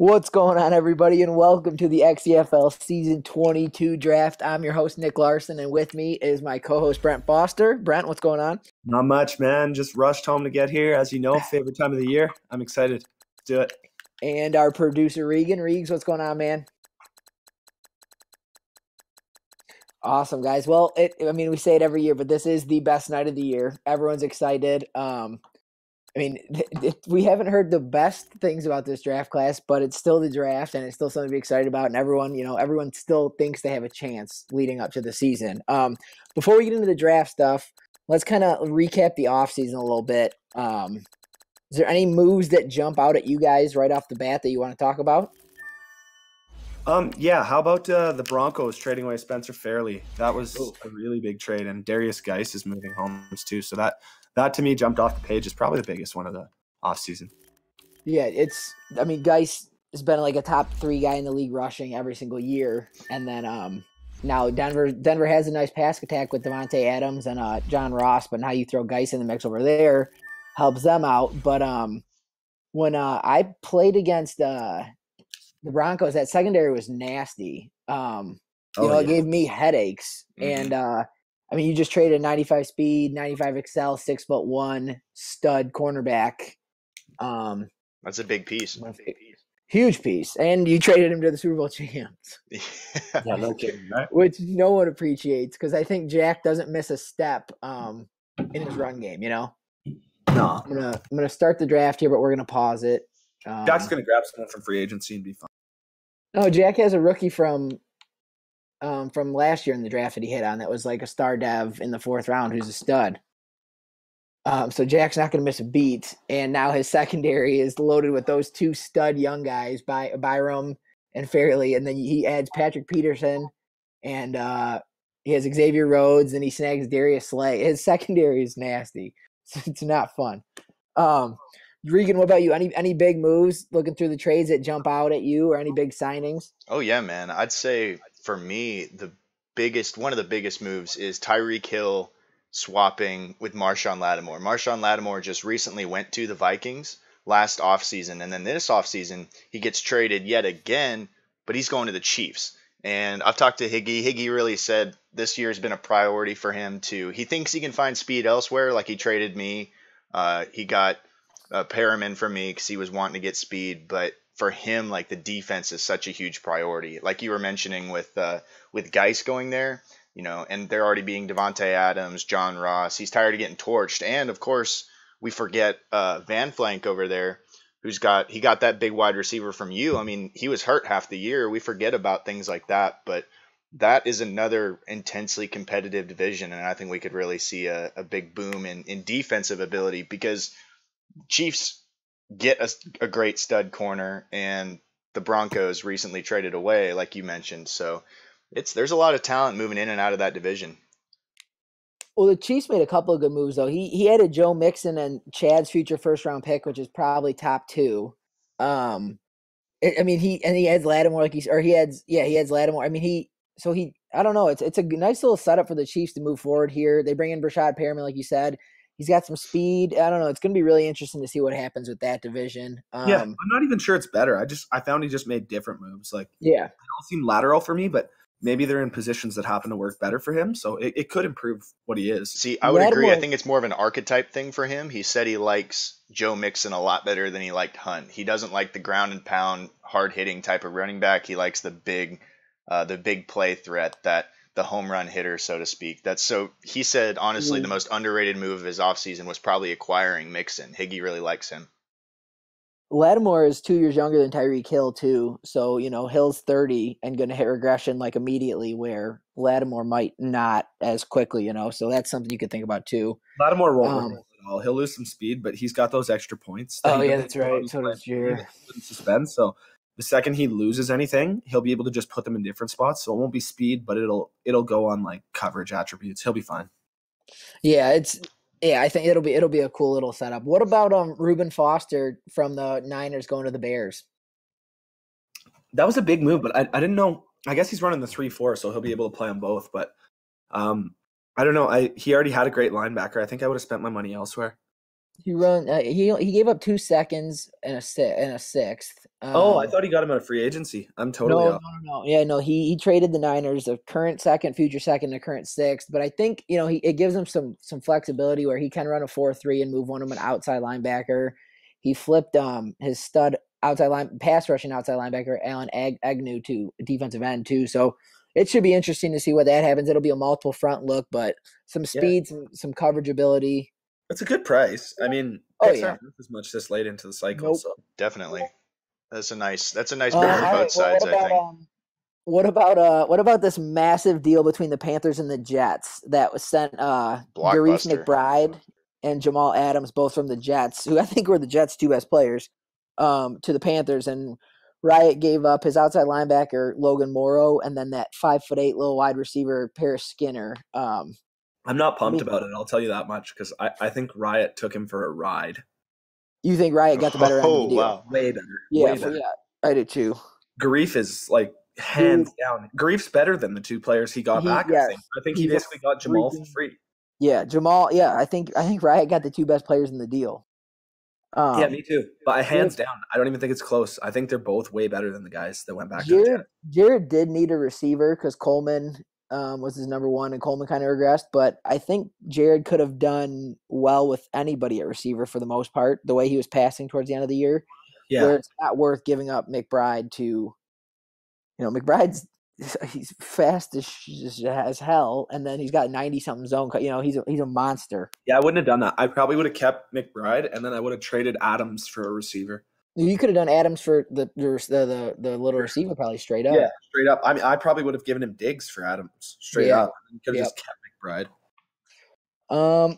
What's going on, everybody, and welcome to the XCFL Season 22 draft. I'm your host, Nick Larson, and with me is my co-host, Brent Foster. Brent, what's going on? Not much, man. Just rushed home to get here. As you know, favorite time of the year. I'm excited. Let's do it. And our producer, Regan. Reegs, what's going on, man? Awesome, guys. Well, we say it every year, but this is the best night of the year. Everyone's excited. We haven't heard the best things about this draft class, but it's still the draft, and it's still something to be excited about. And everyone still thinks they have a chance leading up to the season. Before we get into the draft stuff, let's kind of recap the offseason a little bit. Is there any moves that jump out at you guys right off the bat that you want to talk about? Yeah. How about the Broncos trading away Spencer Fairley? That was a really big trade, and Darius Geis is moving homes too. So that to me jumped off the page is probably the biggest one of the offseason. Yeah, Geis has been like a top 3 guy in the league rushing every single year, and then now Denver has a nice pass attack with Devontae Adams and John Ross, but now you throw Geis in the mix over there, helps them out. But when I played against the Broncos, that secondary was nasty. It gave me headaches. Mm-hmm. And you just traded 95 speed, 95 excel, 6'1" stud cornerback. That's a big piece. Huge piece. And you traded him to the Super Bowl champs. Yeah, no kidding, right? Which no one appreciates, because I think Jack doesn't miss a step in his run game, No. I'm gonna start the draft here, but we're gonna pause it. Jack's gonna grab someone from free agency and be fine. No, Jack has a rookie from last year in the draft that he hit on that was like a star dev in the 4th round who's a stud. So Jack's not going to miss a beat, and now his secondary is loaded with those 2 stud young guys, Byram and Fairley, and then he adds Patrick Peterson, and he has Xavier Rhodes, and he snags Darius Slay. His secondary is nasty. It's not fun. Regan, what about you? Any big moves looking through the trades that jump out at you, or any big signings? Oh yeah, man. I'd say for me, one of the biggest moves is Tyreek Hill swapping with Marshawn Lattimore. Marshawn Lattimore just recently went to the Vikings last offseason, and then this offseason he gets traded yet again, but he's going to the Chiefs. And I've talked to Higgy. Higgy really said this year has been a priority for him he thinks he can find speed elsewhere, like he traded me. He got Perriman for me because he was wanting to get speed, but for him, like, the defense is such a huge priority. Like you were mentioning with Geis going there, and they're already being Devontae Adams, John Ross. He's tired of getting torched, and of course we forget Van Flank over there, he got that big wide receiver from you. I mean, he was hurt half the year. We forget about things like that, but that is another intensely competitive division, and I think we could really see a big boom in defensive ability because Chiefs get a great stud corner, and the Broncos recently traded away, like you mentioned. So there's a lot of talent moving in and out of that division. Well, the Chiefs made a couple of good moves, though. He added Joe Mixon and Chad's future 1st-round pick, which is probably top 2. He adds Lattimore, he adds Lattimore. I don't know. It's a nice little setup for the Chiefs to move forward here. They bring in Brashad Perriman, like you said. He's got some speed. I don't know. It's going to be really interesting to see what happens with that division. I'm not even sure it's better. I found he just made different moves. They all seem lateral for me, but maybe they're in positions that happen to work better for him. So it could improve what he is. See, I would agree. I think it's more of an archetype thing for him. He said he likes Joe Mixon a lot better than he liked Hunt. He doesn't like the ground and pound, hard hitting type of running back. He likes the big play threat, that the home run hitter, so to speak. He said, honestly, the most underrated move of his offseason was probably acquiring Mixon. Higgy really likes him. Lattimore is 2 years younger than Tyreek Hill, too. So, Hill's 30 and going to hit regression like immediately, where Lattimore might not as quickly, So that's something you could think about, too. Lattimore won't at all. He'll lose some speed, but he's got those extra points. That's right. So does Jair. Suspense. So the second he loses anything, he'll be able to just put them in different spots. So it won't be speed, but it'll go on like coverage attributes. He'll be fine. I think it'll be a cool little setup. What about Reuben Foster from the Niners going to the Bears? That was a big move, but I didn't know. I guess he's running the 3-4, so he'll be able to play on both. But I don't know. He already had a great linebacker. I think I would have spent my money elsewhere. He gave up 2 seconds and a sixth. I thought he got him out of free agency. I'm totally No, off. no. Yeah, no. He traded the Niners a current second, future second, and a current sixth. But I think it gives him some flexibility where he can run a 4-3 and move one of them an outside linebacker. He flipped his stud pass rushing outside linebacker Alan Agnew to defensive end too. So it should be interesting to see what that happens. It'll be a multiple front look, but some speed, some coverage ability. It's a good price. I mean, picks aren't worth as much this late into the cycle. Nope. So. Definitely. That's a nice pick for both sides, I think. What about this massive deal between the Panthers and the Jets that was sent Garif McBride and Jamal Adams, both from the Jets, who I think were the Jets' 2 best players, to the Panthers, and Riot gave up his outside linebacker Logan Morrow and then that 5'8" little wide receiver Paris Skinner. I'm not pumped about it. I'll tell you that much because I think Riot took him for a ride. You think Riot got the better end of the deal? Wow. Way better. Yeah, Way better. I do too. Garif is like hands down. Garif's better than the 2 players he got back. Yes. I think he basically got Jamal for free. Yeah, Jamal. Yeah, I think Riot got the 2 best players in the deal. Yeah, me too. But hands down, I don't even think it's close. I think they're both way better than the guys that went back to the Jets. Jared did need a receiver because Coleman was his number 1, and Coleman kind of regressed. But I think Jared could have done well with anybody at receiver for the most part, the way he was passing towards the end of the year. Yeah. Where it's not worth giving up McBride to, McBride's he's fast as hell, and then he's got 90-something zone. He's a monster. Yeah, I wouldn't have done that. I probably would have kept McBride, and then I would have traded Adams for a receiver. You could have done Adams for the little receiver, probably straight up. Yeah, straight up. I mean, I probably would have given him Diggs for Adams, straight up. You could have just kept McBride.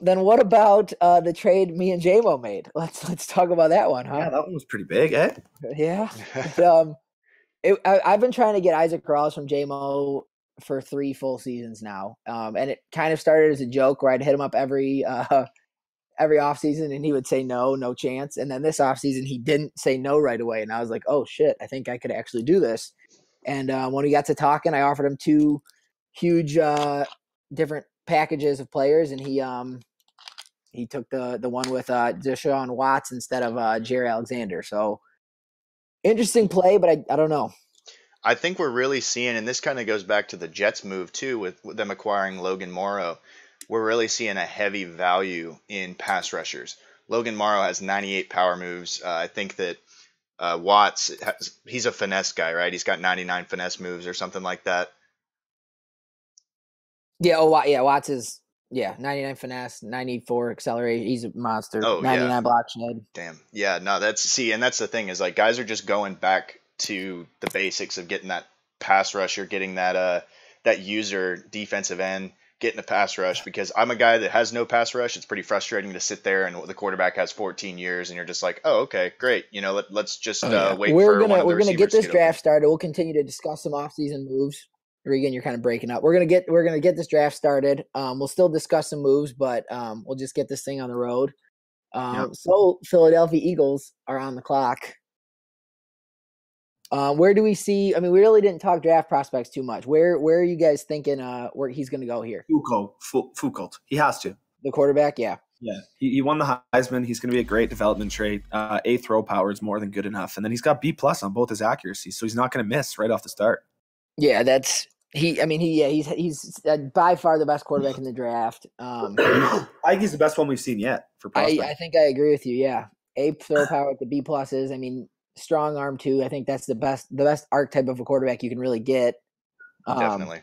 Then what about the trade me and J-Mo made? Let's talk about that one, huh? Yeah, that one was pretty big, eh? Yeah. I've been trying to get Isaac Rawls from J-Mo for 3 full seasons now, and it kind of started as a joke where I'd hit him up every offseason and he would say no chance. And then this offseason he didn't say no right away, and I was like, oh shit, I think I could actually do this. And when we got to talking, I offered him 2 huge different packages of players, and he took the one with Deshaun Watts instead of Jerry Alexander. So interesting play, but I don't know. I think we're really seeing, and this kind of goes back to the Jets move too, with them acquiring Logan Morrow. We're really seeing a heavy value in pass rushers. Logan Morrow has 98 power moves. I think that Watts, he's a finesse guy, right? He's got 99 finesse moves or something like that. Yeah, Watts is 99 finesse, 94 accelerate. He's a monster. 99 block shed. Damn. Yeah, no, that's the thing is like guys are just going back to the basics of getting that pass rusher, getting that user defensive end, getting a pass rush, because I'm a guy that has no pass rush. It's pretty frustrating to sit there and the quarterback has 14 years and you're just like, oh, okay, great. Let's just wait we're for we're gonna get this draft started. We'll continue to discuss some offseason moves. Regan, you're kind of breaking up. We're gonna get this draft started. We'll still discuss some moves, but we'll just get this thing on the road. So Philadelphia Eagles are on the clock. Where do we see? I mean, we really didn't talk draft prospects too much. Where are you guys thinking? Where he's going to go here? Foucault. He has to. The quarterback, yeah. Yeah, he won the Heisman. He's going to be a great development trait. A throw power is more than good enough, and then he's got B+ on both his accuracies, so he's not going to miss right off the start. Yeah, he's by far the best quarterback in the draft. I think he's the best one we've seen yet for prospects. I think I agree with you. Yeah, A throw power with the B+. I mean, strong arm too. I think that's the best archetype of a quarterback you can really get. Definitely.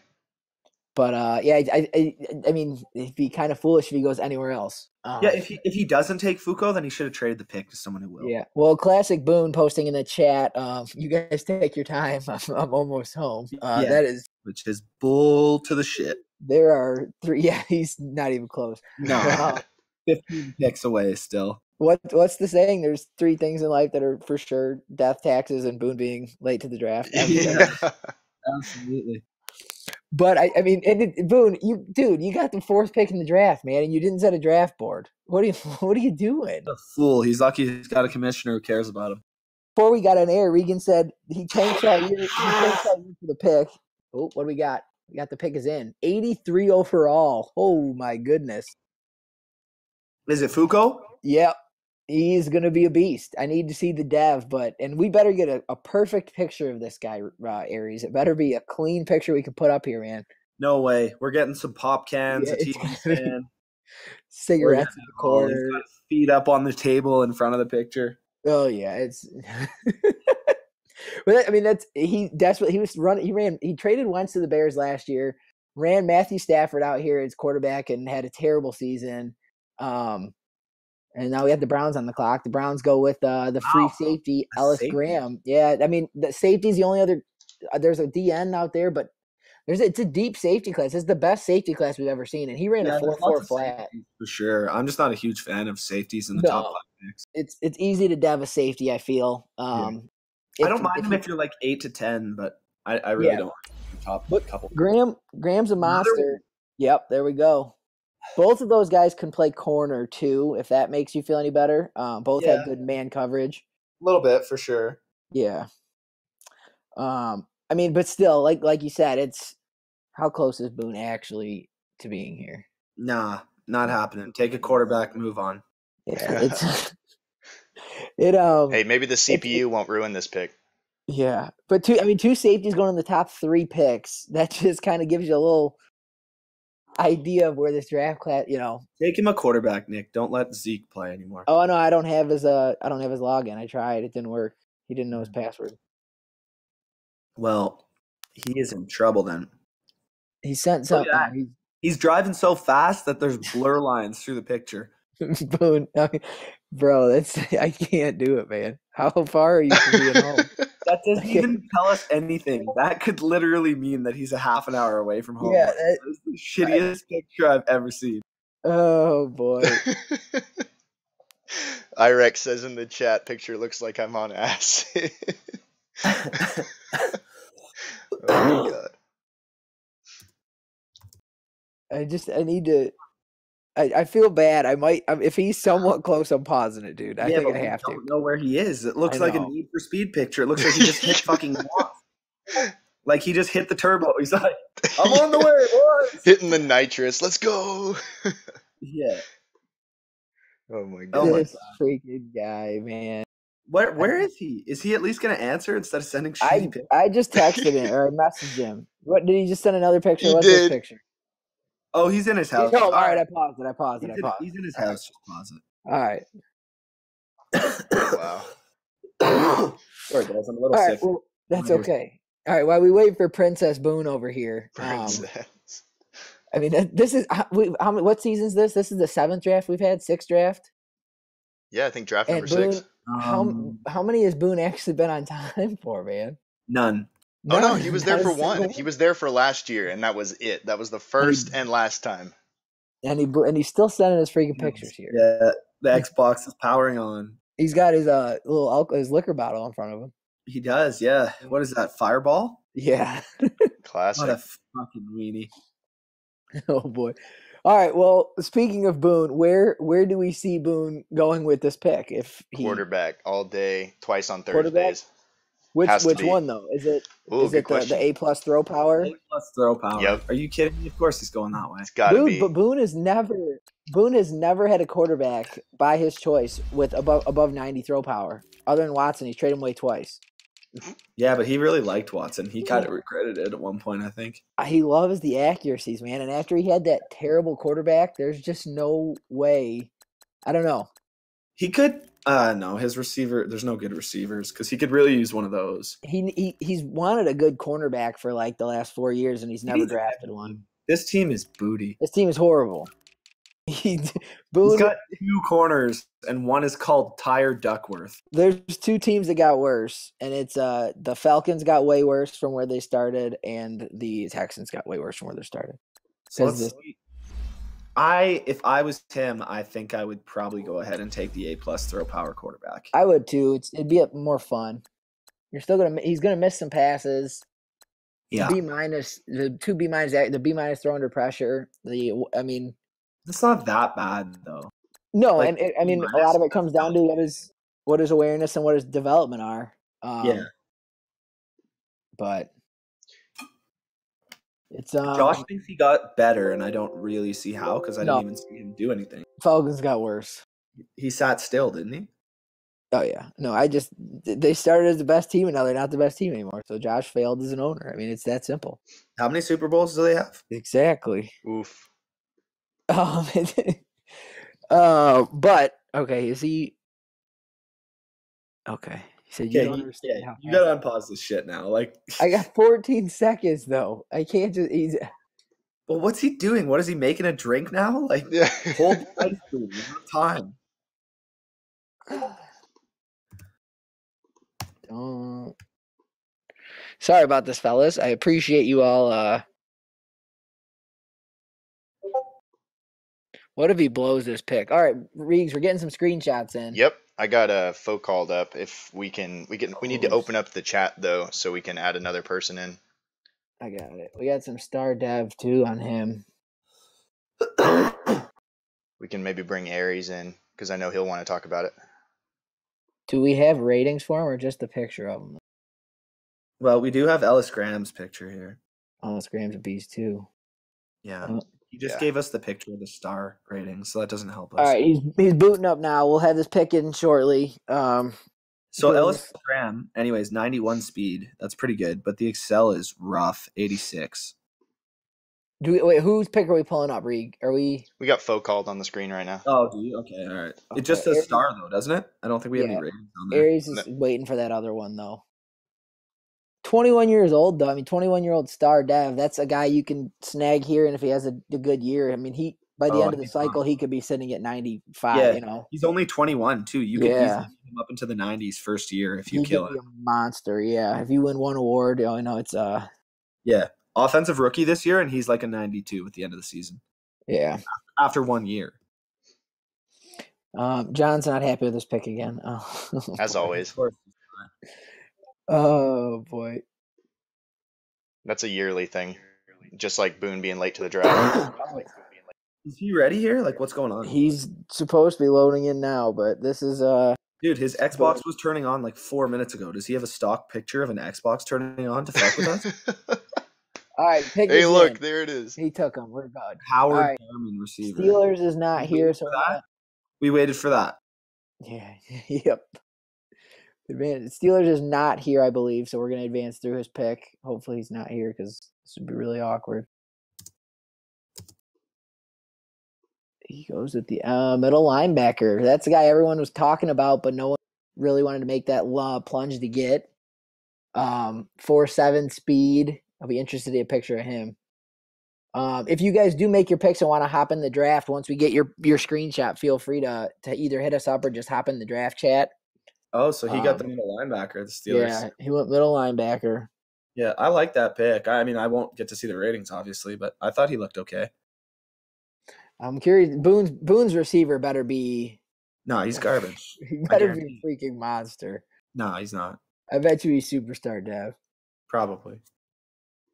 But I mean, it'd be kind of foolish if he goes anywhere else. If he doesn't take Foucault, then he should have traded the pick to someone who will. Yeah. Well, Classic Boone posting in the chat. You guys take your time. I'm almost home. That is, which is bull to the shit. There are 3. Yeah, he's not even close. No, 15 picks away still. What's the saying? There's 3 things in life that are for sure: death, taxes, and Boone being late to the draft. Yeah. Absolutely. But I mean, Boone, you got the 4th pick in the draft, man, and you didn't set a draft board. What are you doing? A fool. He's lucky he's got a commissioner who cares about him. Before we got on air, Regan said he tanked all year for the pick. Oh, what do we got? We got the pick is in 83 overall. Oh my goodness. Is it Foucault? Yep. He's going to be a beast. I need to see the dev, and we better get a perfect picture of this guy, Aries. It better be a clean picture we can put up here, man. No way. We're getting some pop cans, Yeah, a TV stand, cigarettes in the corner. He's got feet up on the table in front of the picture. Oh yeah, it's. But I mean, he was running. He traded Wentz to the Bears last year. Ran Matthew Stafford out here as quarterback and had a terrible season. And now we have the Browns on the clock. The Browns go with the free safety, Ellis Graham. Yeah, I mean, the safety's the only other there's a DN out there, but it's a deep safety class. It's the best safety class we've ever seen, and he ran a 4.4 flat. For sure. I'm just not a huge fan of safeties in the top 5 picks. It's easy to dev a safety, I feel. I don't mind him if you're like 8 to 10, but I really don't like the top couple. Graham's a monster. Yep, there we go. Both of those guys can play corner too, if that makes you feel any better. Both had good man coverage. A little bit for sure. Yeah. I mean, but still, like you said, it's how close is Boone actually to being here? Nah, not happening. Take a quarterback, move on. Yeah, it's Hey, maybe the CPU won't ruin this pick. Yeah, but two safeties going in the top 3 picks. That just kind of gives you a little idea of where this draft class, Take him a quarterback, Nick. Don't let Zeke play anymore. Oh no, I don't have his login. I tried, it didn't work. He didn't know his password. Well, he is in trouble then. He sent something. He's driving so fast that there's blur lines through the picture. Boone, bro, I can't do it, man. How far are you from being home? That doesn't even tell us anything. That could literally mean that he's a half an hour away from home. Yeah, that is the shittiest picture I've ever seen. Oh boy. Irex says in the chat, picture looks like I'm on acid. Oh my god. I need to. I feel bad. I might if he's somewhat close. I'm pausing it, dude. I think I have to. I don't know where he is. It looks like a Need for Speed picture. It looks like he just hit fucking off. Like he just hit the turbo. He's like, "I'm on the way, boys." Hitting the nitrous. Let's go. Yeah. Oh my god. This freaking guy, man. Where is he? Is he at least going to answer instead of sending shitty pictures? I just texted him or I messaged him. What did he just send another picture? What's this picture? Oh, he's in his house. All right, I paused it. He's in his house. Just pause it. All right. Wow. Sorry, guys. I'm a little sick. Well, that's okay. All right. While we wait for Princess Boone over here. Princess. I mean, this is what season is this? This is the 7th draft we've had, 6th draft. Yeah, I think draft number Boone, 6. How many has Boone actually been on time for, man? None. Oh no, he was there for one. He was there for last year, and that was it. That was the first and last time. And he's still sending his freaking pictures here. Yeah, the Xbox is powering on. He's got his his liquor bottle in front of him. He does, yeah. What is that? Fireball? Yeah. Classic. What a fucking weenie. Oh boy. All right. Well, speaking of Boone, where do we see Boone going with this pick? Quarterback all day, twice on Thursdays. Which one though? Is it the A+ throw power? A+ throw power. Yep. Are you kidding me? Of course he's going that way. It's gotta be. But Boone has never had a quarterback by his choice with above 90 throw power. Other than Watson, he's traded him away twice. Yeah, but he really liked Watson. He kind of regretted it at one point, I think. He loves the accuracies, man. And after he had that terrible quarterback, there's just no way. I don't know. He could. No, his receiver. There's no good receivers because he could really use one of those. He's wanted a good cornerback for like the last 4 years, and he's never drafted one. This team is booty. This team is horrible. He's got 2 corners, and one is called Tyre Duckworth. There's 2 teams that got worse, and it's the Falcons got way worse from where they started, and the Texans got way worse from where they started. So if I was him, I think I would probably go ahead and take the A+ throw power quarterback. I would too. It'd be more fun. He's gonna miss some passes. Yeah. B-, the 2 B-, the B- throw under pressure. It's not that bad though. No, like, and I mean a lot of it comes down to what his awareness and what his development are. Yeah. But it's Josh thinks he got better, and I don't really see how because I didn't even see him do anything. Falcons got worse. He sat still, didn't he? Oh yeah, no. They started as the best team, and now they're not the best team anymore. So Josh failed as an owner. I mean, it's that simple. How many Super Bowls do they have? Exactly. Oof. But okay, is he? Okay, he said you don't understand how. You gotta unpause this shit now. Like, I got 14 seconds though. I can't just. well, what's he doing? What is he making a drink now? Like, Yeah. hold the ice cream. You have time. Sorry about this, fellas. I appreciate you all. What if he blows this pick? All right, Reegs, we're getting some screenshots in. Yep, I got a folk called up. If we need to open up the chat though, so we can add another person in. I got it. We got some star dev too on him. We can maybe bring Aries in because I know he'll want to talk about it. Do we have ratings for him or just a picture of him? Well, we do have Ellis Graham's picture here. Ellis Graham's a beast too. Yeah. He just gave us the picture of the star rating, so that doesn't help us. All right, he's booting up now. We'll have this pick in shortly. So Ellis Graham, anyways, 91 speed. That's pretty good, but the Excel is rough, 86. Wait, whose pick are we pulling up, Reeg? We got folk called on the screen right now. Oh, do you? Okay, all right. Okay. It just says star though, doesn't it? I don't think we have any ratings on there. Aries is waiting for that other one though. 21 years old though. I mean, 21-year-old star dev. That's a guy you can snag here, and if he has a good year, I mean, by the end of the cycle, he could be sitting at 95. Yeah, you know, he's only 21 too. You could easily get him up into the 90s first year if you kill him. Be a monster. Yeah, if you win one award, I know it's Yeah, offensive rookie this year, and he's like a 92 at the end of the season. Yeah, after 1 year. John's not happy with this pick again. Oh, as always. Oh boy, that's a yearly thing, just like Boone being late to the draft. Is he ready here? Like, what's going on? He's supposed to be loading in now, but this is dude, his Xbox was turning on like 4 minutes ago. Does he have a stock picture of an Xbox turning on to fuck with us? All right, pick. Hey, look, there it is. He took him. We're good. Howard Garman receiver. Steelers is not here, so we waited for that. Yeah. Yep. Steelers is not here, I believe, so we're going to advance through his pick. Hopefully he's not here because this would be really awkward. He goes with the middle linebacker. That's the guy everyone was talking about, but no one really wanted to make that plunge to get. 4.7 speed. I'll be interested to get a picture of him. If you guys do make your picks and want to hop in the draft, once we get your screenshot, feel free to either hit us up or just hop in the draft chat. Oh, so he got the middle linebacker, the Steelers. Yeah, he went middle linebacker. Yeah, I like that pick. I mean, I won't get to see the ratings, obviously, but I thought he looked okay. I'm curious. Boone's receiver better be. No, he's garbage. He better be a freaking monster. No, he's not. I bet you he's superstar, Dev. Probably.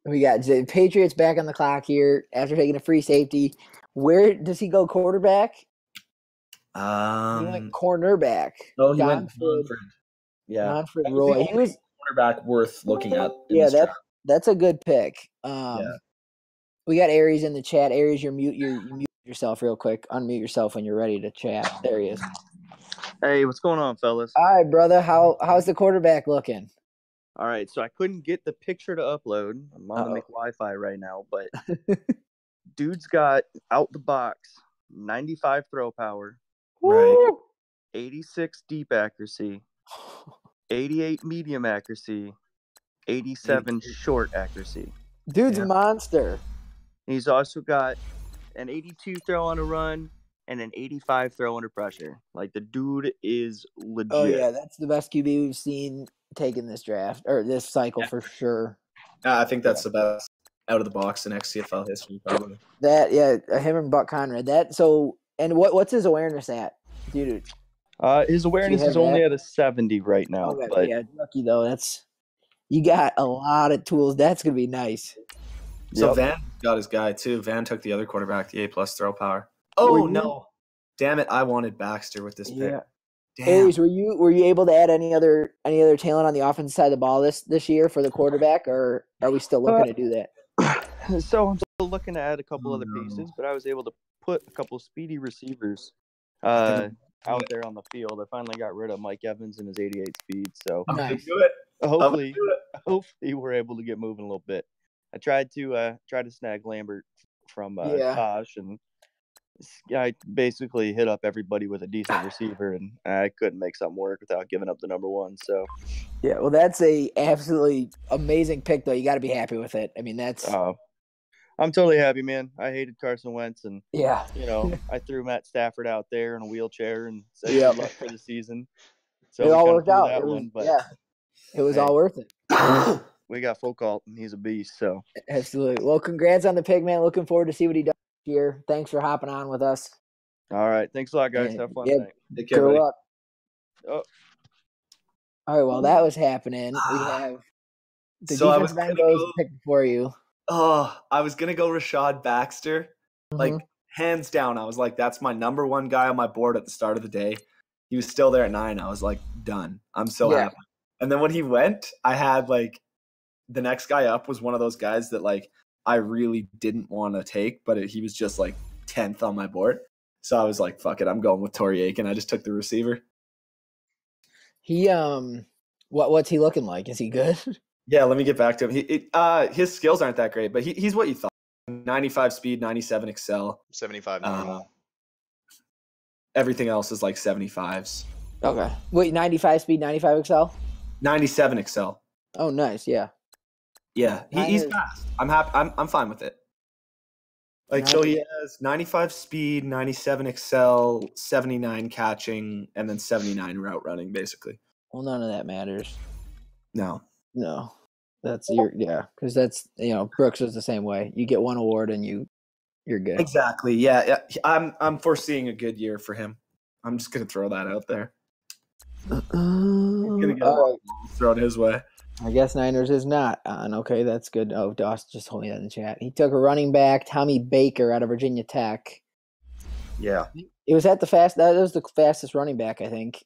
We got the Patriots back on the clock here after taking a free safety. Where does he go? Quarterback? He went cornerback. Oh, he went Monford. Yeah, Monford Roy. He was cornerback worth looking at. Yeah, that's a good pick. We got Aries in the chat. Aries, you mute yourself real quick. Unmute yourself when you're ready to chat. There he is. Hey, what's going on, fellas? All right, brother. How's the quarterback looking? All right, so I couldn't get the picture to upload. I'm on the McWi-Fi right now, but dude's got out the box 95 throw power, right? 86 deep accuracy, 88 medium accuracy, 87 short accuracy. Dude's a monster. He's also got an 82 throw on a run and an 85 throw under pressure. Like, the dude is legit. Oh, yeah, that's the best QB we've seen taking this draft or this cycle for sure. I think that's the best out of the box in XCFL history, probably. Him and Buck Conrad. And what's his awareness at, dude? His awareness is only at a 70 right now. Okay, but yeah, lucky though. You got a lot of tools. That's gonna be nice. So Van got his guy too. Van took the other quarterback, the A+ throw power. Oh no! Damn it! I wanted Baxter with this pick. Yeah. Aries, were you able to add any other talent on the offensive side of the ball this year for the quarterback, or are we still looking to do that? So I'm still looking to add a couple other pieces, but I was able to put a couple speedy receivers. out there on the field. I finally got rid of Mike Evans and his 88 speed. So Nice. Do it. hopefully we're able to get moving a little bit. I tried to snag Lambert from Tosh, and I basically hit up everybody with a decent receiver, and I couldn't make something work without giving up the number one. So Yeah, well, that's a absolutely amazing pick, though. You got to be happy with it. I mean, that's I'm totally happy, man. I hated Carson Wentz, and yeah. I threw Matt Stafford out there in a wheelchair and said Yep. good luck for the season. So It we all kinda worked threw out. that It was, one, but yeah, it was hey. all worth it. We got Foucault, and he's a beast. So Absolutely. Well, congrats on the pick, man. Looking forward to see what he does this year. Thanks for hopping on with us. all right, thanks a lot, guys. And, Have fun yeah, tonight. Take care, good buddy. luck. Oh. All right, well, that was happening. We have the So I was defensive end gonna goes go- pick before you. Oh, I was gonna go Rashad Baxter. Like Mhm. hands down, I was like, that's my number one guy on my board at the start of the day. He was still there at 9. I was like, done. I'm so Yeah. happy. And then when he went, I had like the next guy up was one of those guys that like I really didn't want to take, but he was just like 10th on my board. So I was like, fuck it, I'm going with Torrey Aiken. I just took the receiver. He what's he looking like? Is he good? Yeah, let me get back to him. His skills aren't that great, but he's what you thought. 95 speed, 97 excel. 75 normal. Everything else is like 75s. Okay. Wait, 95 speed, 95 excel? 97 excel. Oh, nice. Yeah. Yeah, he's fast. I'm happy. I'm fine with it. Like, so he has 95 speed, 97 excel, 79 catching, and then 79 route running, basically. Well, none of that matters. No. That's because that's Brooks is the same way. You get one award and you're good. Exactly. Yeah. I'm foreseeing a good year for him. I'm just gonna throw that out there. Gonna get thrown his way. I guess Niners is not on. Okay, that's good. Oh, Doss just told me that in the chat. He took a running back, Tommy Baker, out of Virginia Tech. Yeah. It was that was the fastest running back, I think.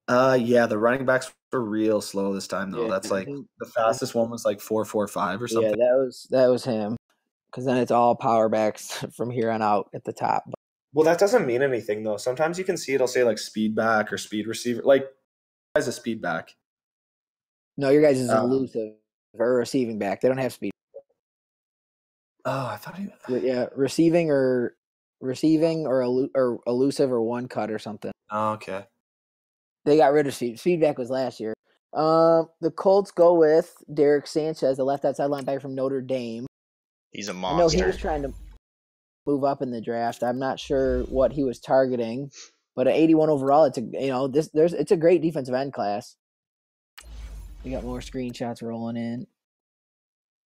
Yeah, the running backs were real slow this time though. Yeah, That's like the fastest one was like 4.45 or something. Yeah, that was him. Because then it's all power backs from here on out at the top. Well, that doesn't mean anything though. Sometimes you can see it'll say like speed back or speed receiver. Like as a speed back. No, your guys is elusive or receiving back. They don't have speed. Oh, I thought he. Yeah, receiving or elusive or one cut or something. Oh, okay. They got rid of speed. Feedback was last year. The Colts go with Derek Sanchez, the left outside linebacker from Notre Dame. He's a I know monster. he was trying to move up in the draft. I'm not sure what he was targeting, but at 81 overall, it's it's a great defensive end class. We got more screenshots rolling in.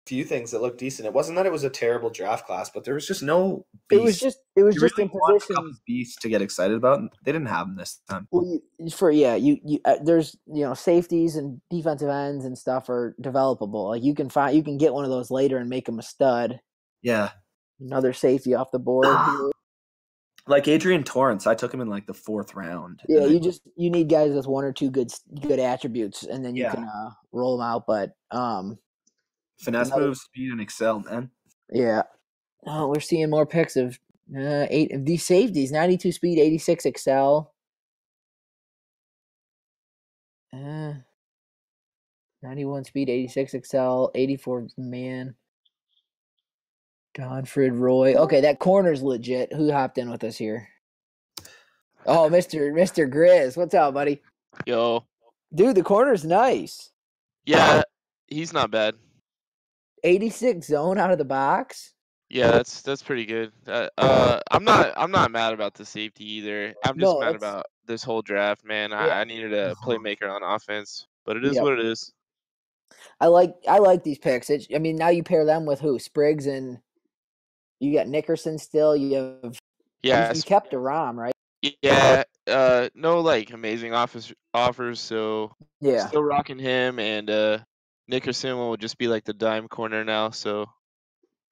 Few things that look decent. It wasn't that it was a terrible draft class, but there was just no It was beast. just really in want a position. couple beasts to get excited about. And they didn't have them this time. Well, there's safeties and defensive ends and stuff are developable. Like you can get one of those later and make him a stud. Yeah. Another safety off the board. Like Adrian Torrance, I took him in like the 4th round. Yeah, you need guys with one or two good attributes, and then you can roll them out. But finesse moves, speed, and excel, man. Yeah. Oh, we're seeing more picks of 8 of these safeties: 92 speed, 86 excel. 91 speed, 86 excel, 84 man. Godfred Roy. Okay, that corner's legit. Who hopped in with us here? Oh, Mr. Grizz. What's up, buddy? Yo. Dude, the corner's nice. Yeah, he's not bad. 86 zone out of the box. Yeah, that's pretty good. I'm not mad about the safety either. I'm just mad about this whole draft, man. I needed a playmaker on offense, but it is what it is. I like these picks. Now you pair them with who? Spriggs and you got Nickerson still. You have you kept DeRom, right? Yeah. No like amazing offers, so still rocking him, and Nickerson will just be like the dime corner now. So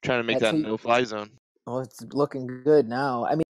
trying to make that no-fly zone. Oh, it's looking good now. I mean,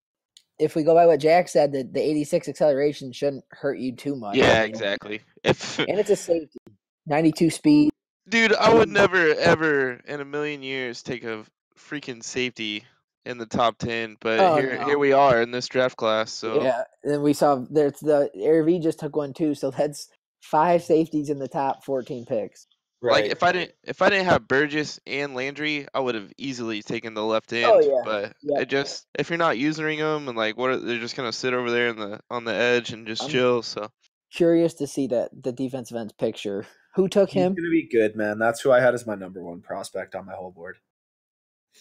if we go by what Jack said, the 86 acceleration shouldn't hurt you too much. Yeah, exactly. And it's a safety. 92 speed. Dude, I would never, ever in a million years take a freaking safety in the top 10, but here we are in this draft class. So yeah, and we saw there's the ARV just took one too, so that's 5 safeties in the top 14 picks. Right. Like if I didn't have Burgess and Landry, I would have easily taken the left end. Oh yeah. But it just if you're not using them and like they're just gonna sit over there on the edge and just chill. So curious to see the defensive end's picture. Who took him? He's gonna be good, man. That's who I had as my number 1 prospect on my whole board.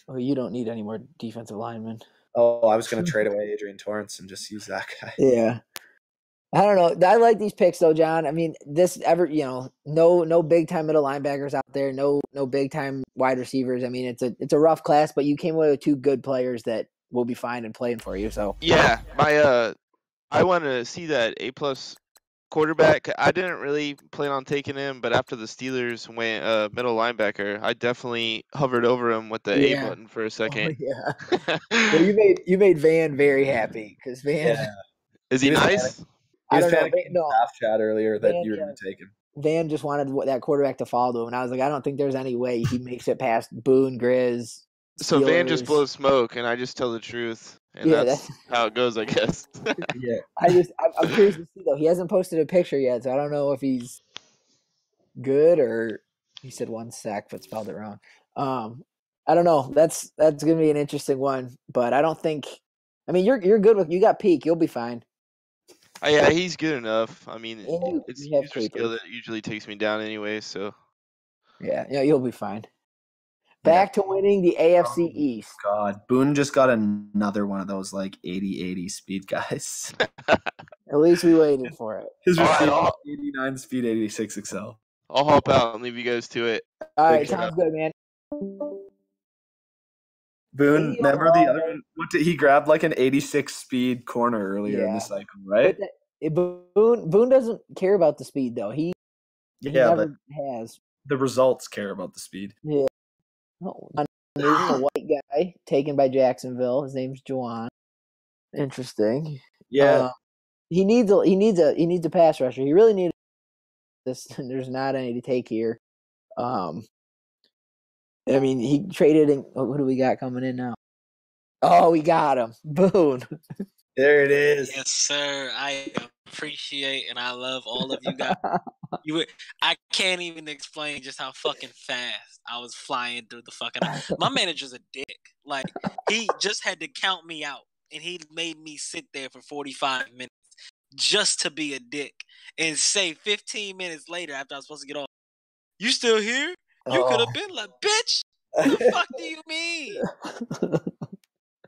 Oh, you don't need any more defensive linemen. Oh, I was gonna trade away Adrian Torrance and just use that guy. Yeah. I don't know. I like these picks though, John. I mean, no big time middle linebackers out there, no big time wide receivers. I mean, it's a rough class, but you came away with 2 good players that will be fine and playing for you. So yeah, I want to see that A+ quarterback. I didn't really plan on taking him, but after the Steelers went middle linebacker, I definitely hovered over him with the A button for a second. Oh, yeah. Well, you made Van very happy because Van is he nice? He was panicking in the draft chat earlier that you were going to take him. Van just wanted that quarterback to follow him, and I was like, I don't think there's any way he makes it past Boone, Grizz. So Van just blows smoke, and I just tell the truth, and that's how it goes, I guess. Yeah, I'm curious to see though. He hasn't posted a picture yet, so I don't know if he's good or he said 1 sack but spelled it wrong. I don't know. That's gonna be an interesting one, but I don't think. I mean, you're good with you got Peak. You'll be fine. Yeah, he's good enough. I mean, it's user skill that usually takes me down anyway. So yeah, you'll be fine. Back to winning the AFC East. God, Boone just got another one of those like 80-80 speed guys. At least we waited for it. His receiver 89 speed, 86 Excel. I'll hop out and leave you guys to it. All right, sounds good, man. Boone, remember the other one? He grabbed like an 86 speed corner earlier in the cycle, right? Boone doesn't care about the speed though. He never has. The results care about the speed. Yeah. Oh, a white guy taken by Jacksonville. His name's Juwan. Interesting. Yeah. He needs a pass rusher. He really needs this. There's not any to take here. I mean, he traded in. Who do we got coming in now? Oh, we got him. Boone. There it is. Yes, sir. I appreciate and I love all of you guys. I can't even explain just how fucking fast I was flying through the fucking. My manager's a dick. Like, he just had to count me out, and he made me sit there for 45 minutes just to be a dick and say 15 minutes later after I was supposed to get off, "You still here? You could have been like, bitch. What the fuck do you mean?"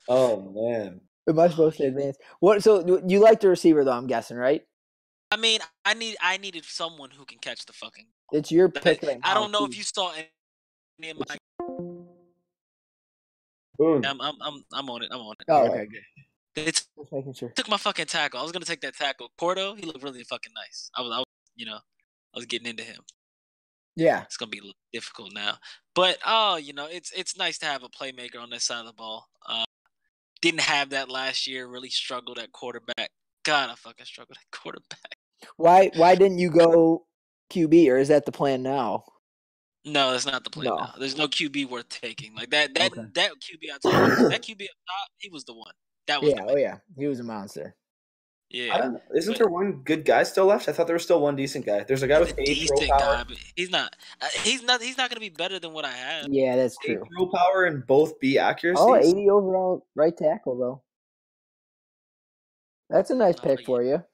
Oh man. Am I supposed to advance? What? So you like the receiver though? I'm guessing, right? I mean, I needed someone who can catch the fucking. It's your pick right now. I don't know if you saw any of my. Boom. I'm on it. I'm on it. Oh, okay, good. Just making sure. Took my fucking tackle. I was gonna take that tackle. Porto, he looked really fucking nice. I was getting into him. Yeah, it's gonna be a little difficult now, but it's nice to have a playmaker on this side of the ball. Didn't have that last year. Really struggled at quarterback. God, I fucking struggled at quarterback. Why didn't you go QB, or is that the plan now? No, that's not the plan now. There's no QB worth taking. Like that QB I told you, that QB up top, he was the one. That was he was a monster. Yeah. I don't know. Isn't there one good guy still left? I thought there was still one decent guy. There's a guy with 8 throw power. But he's not going to be better than what I have. Yeah, that's true. 8 throw power and both B accuracy. Oh, 80 overall right tackle though. That's a nice pick for you.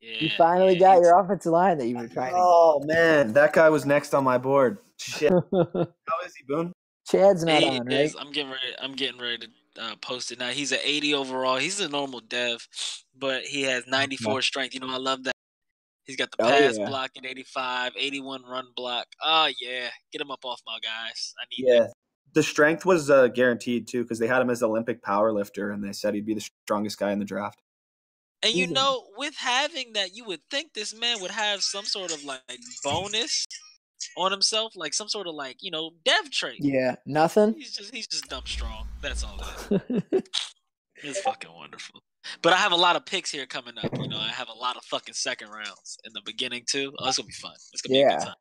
Yeah, you finally got your offensive line that you were trying to get. Oh man, that guy was next on my board. Shit. How is he, Boone? Chad's not on, right? I'm getting ready to post it now. He's an 80 overall. He's a normal dev, but he has 94 strength. You know, I love that. He's got the pass block at 85, 81 run block. Oh yeah, get him up off my guys. I need that. The strength was guaranteed too because they had him as an Olympic powerlifter, and they said he'd be the strongest guy in the draft. And with having that, you would think this man would have some sort of like bonus on himself, like some sort of like dev trait. Yeah, nothing. He's just dumb strong. That's all it is. It's fucking wonderful. But I have a lot of picks here coming up. I have a lot of fucking second rounds in the beginning too. Oh, it's gonna be fun. It's gonna be a good time.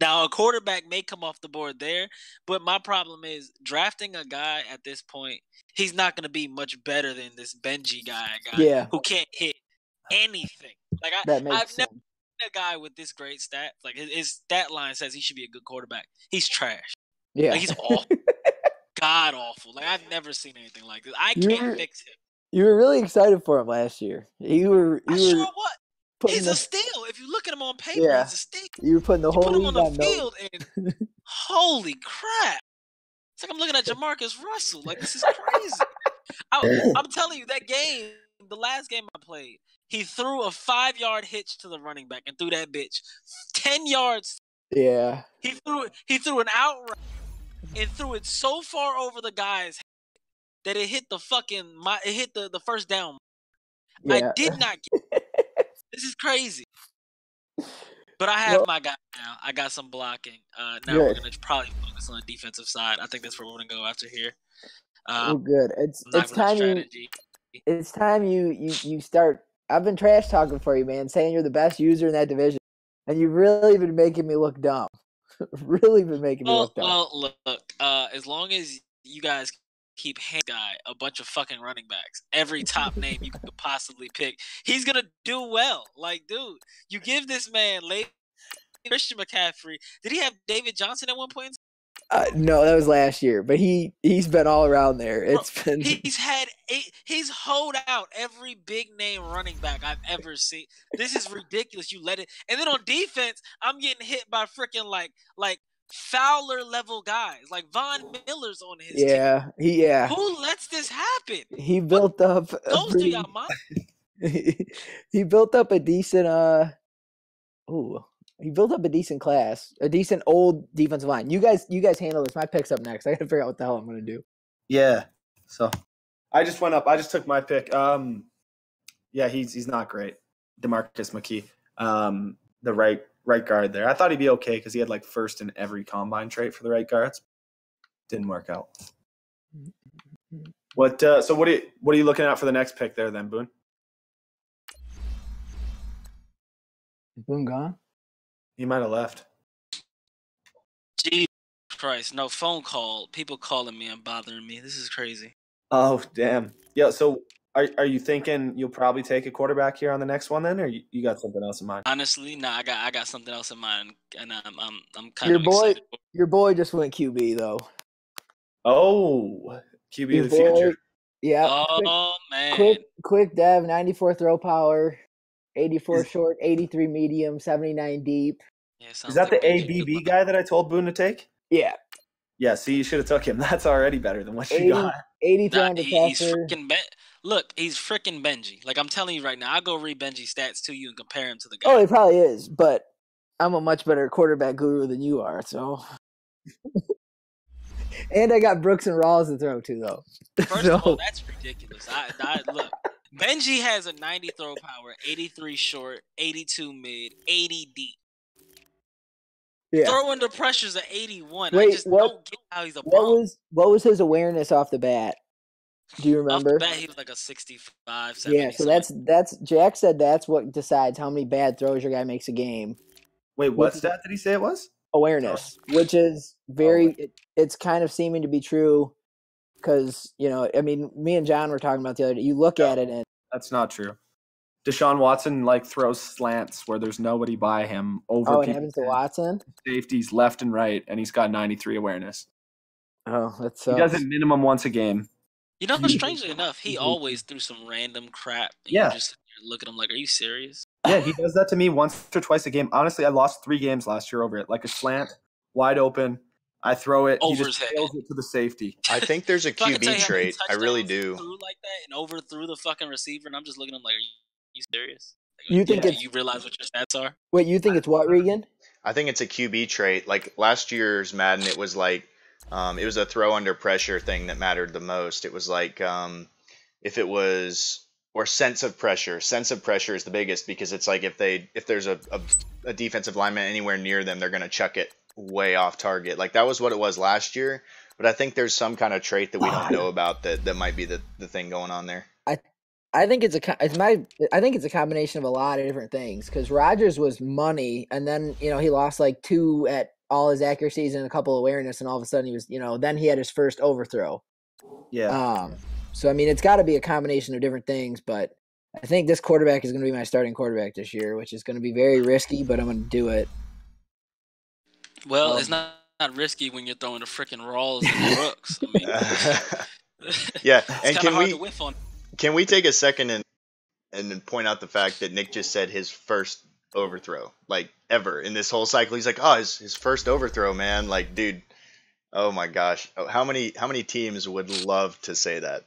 Now, a quarterback may come off the board there, but my problem is drafting a guy at this point, he's not going to be much better than this Benji guy who can't hit anything. Like I've never seen a guy with this great stat. Like his stat line says he should be a good quarterback. He's trash. Yeah. Like he's awful. God awful. Like I've never seen anything like this. I can't fix him. You were really excited for him last year. Sure what? He's a steal. If you look at him on paper, he's a steal. You were putting the whole put him on league the field, and holy crap! It's like I'm looking at Jamarcus Russell. Like this is crazy. I'm telling you, that game, the last game I played, he threw a 5-yard hitch to the running back and threw that bitch 10 yards. Yeah. He threw an out route and threw it so far over the guy's head that it hit the first down. Yeah. I did not get it. This is crazy. But I have my guy now. I got some blocking. Now we're going to probably focus on the defensive side. I think that's where we're going to go after here. Good. It's time you start. I've been trash talking for you, man, saying you're the best user in that division, and you've really been making me look dumb. Really been making me look dumb. Well, look. As long as you guys keep a bunch of fucking running backs, every top name you could possibly pick, he's gonna do well. Like, dude, you give this man Christian McCaffrey. Did he have David Johnson at one point? No, that was last year, but he's been all around there. He's hoed out every big name running back I've ever seen. This is ridiculous. You let it, and then on defense, I'm getting hit by freaking like Fowler level guys, like Von Miller's on his team. Who lets this happen? He built up. Those do y'all mind? He built up a decent. He built up a decent class, a decent old defensive line. You guys handle this. My pick's up next. I got to figure out what the hell I'm going to do. Yeah. So I just went up. I just took my pick. Yeah, he's not great. DeMarcus McKee, the right guard there. I thought he'd be okay because he had like first in every combine trait for the right guards. Didn't work out. What are you looking at for the next pick there then, Boone? Is Boone gone? He might have left. Jesus Christ, no phone call. People calling me and bothering me. This is crazy. Oh, damn. Yeah, so are you thinking you'll probably take a quarterback here on the next one then, or you got something else in mind? Honestly, no, I got something else in mind, and I'm kind of excited. Your boy just went QB though. Oh, QB of the future. Yeah. Oh man. Quick dev, 94 throw power, 84 short, 83 medium, 79 deep. Yeah, is that the ABB guy that I told Boone to take? Yeah. Yeah, see, you should have took him. That's already better than what you got. 83 under pressure. Look, he's freaking Benji. Like, I'm telling you right now, I'll go read Benji's stats to you and compare him to the guy. Oh, he probably is, but I'm a much better quarterback guru than you are, so. And I got Brooks and Rawls to throw to, though. First of all, that's ridiculous. Look, Benji has a 90 throw power, 83 short, 82 mid, 80 deep. Yeah. Throw under pressure's an 81. Wait, I just don't get how he's a pro. What was his awareness off the bat? Do you remember? Off the bat, he was like a 65, 70. Yeah, so that's Jack said that's what decides how many bad throws your guy makes a game. Wait, what stat did he say it was? Awareness, which is it's kind of seeming to be true because, I mean, me and John were talking about the other day. You look at it and that's not true. Deshaun Watson throws slants where there's nobody by him over. Oh, it happens to Watson? Safeties left and right, and he's got 93 awareness. Oh, that's he does it minimum once a game. Strangely enough, he always threw some random crap. You just look at him like, are you serious? Yeah, he does that to me once or twice a game. Honestly, I lost 3 games last year over it. Like a slant, wide open. I throw it. Over he just tails it to the safety. I think there's a QB trait. I really do. Threw like that and overthrew the fucking receiver, and I'm just looking at him like, are you serious? You think you realize what your stats are? Wait, you think it's what, Regan? I think it's a QB trait. Like last year's Madden, it was like it was a throw under pressure thing that mattered the most. It was like if it was or sense of pressure. Sense of pressure is the biggest because it's like if there's a defensive lineman anywhere near them, they're gonna chuck it way off target. Like that was what it was last year. But I think there's some kind of trait that we don't know about that might be the thing going on there. I think it's a combination of a lot of different things because Rodgers was money, and then he lost like 2 at all his accuracies and a couple awareness, and all of a sudden he was then he had his first overthrow. Yeah. So I mean, it's got to be a combination of different things, but I think this quarterback is going to be my starting quarterback this year, which is going to be very risky, but I'm going to do it. Well, it's not risky when you're throwing the freaking Rawls and Brooks. I mean, yeah, and can we take a second and point out the fact that Nick just said his first overthrow, like ever in this whole cycle? He's like, oh, his first overthrow, man. Like, dude, oh my gosh, how many teams would love to say that?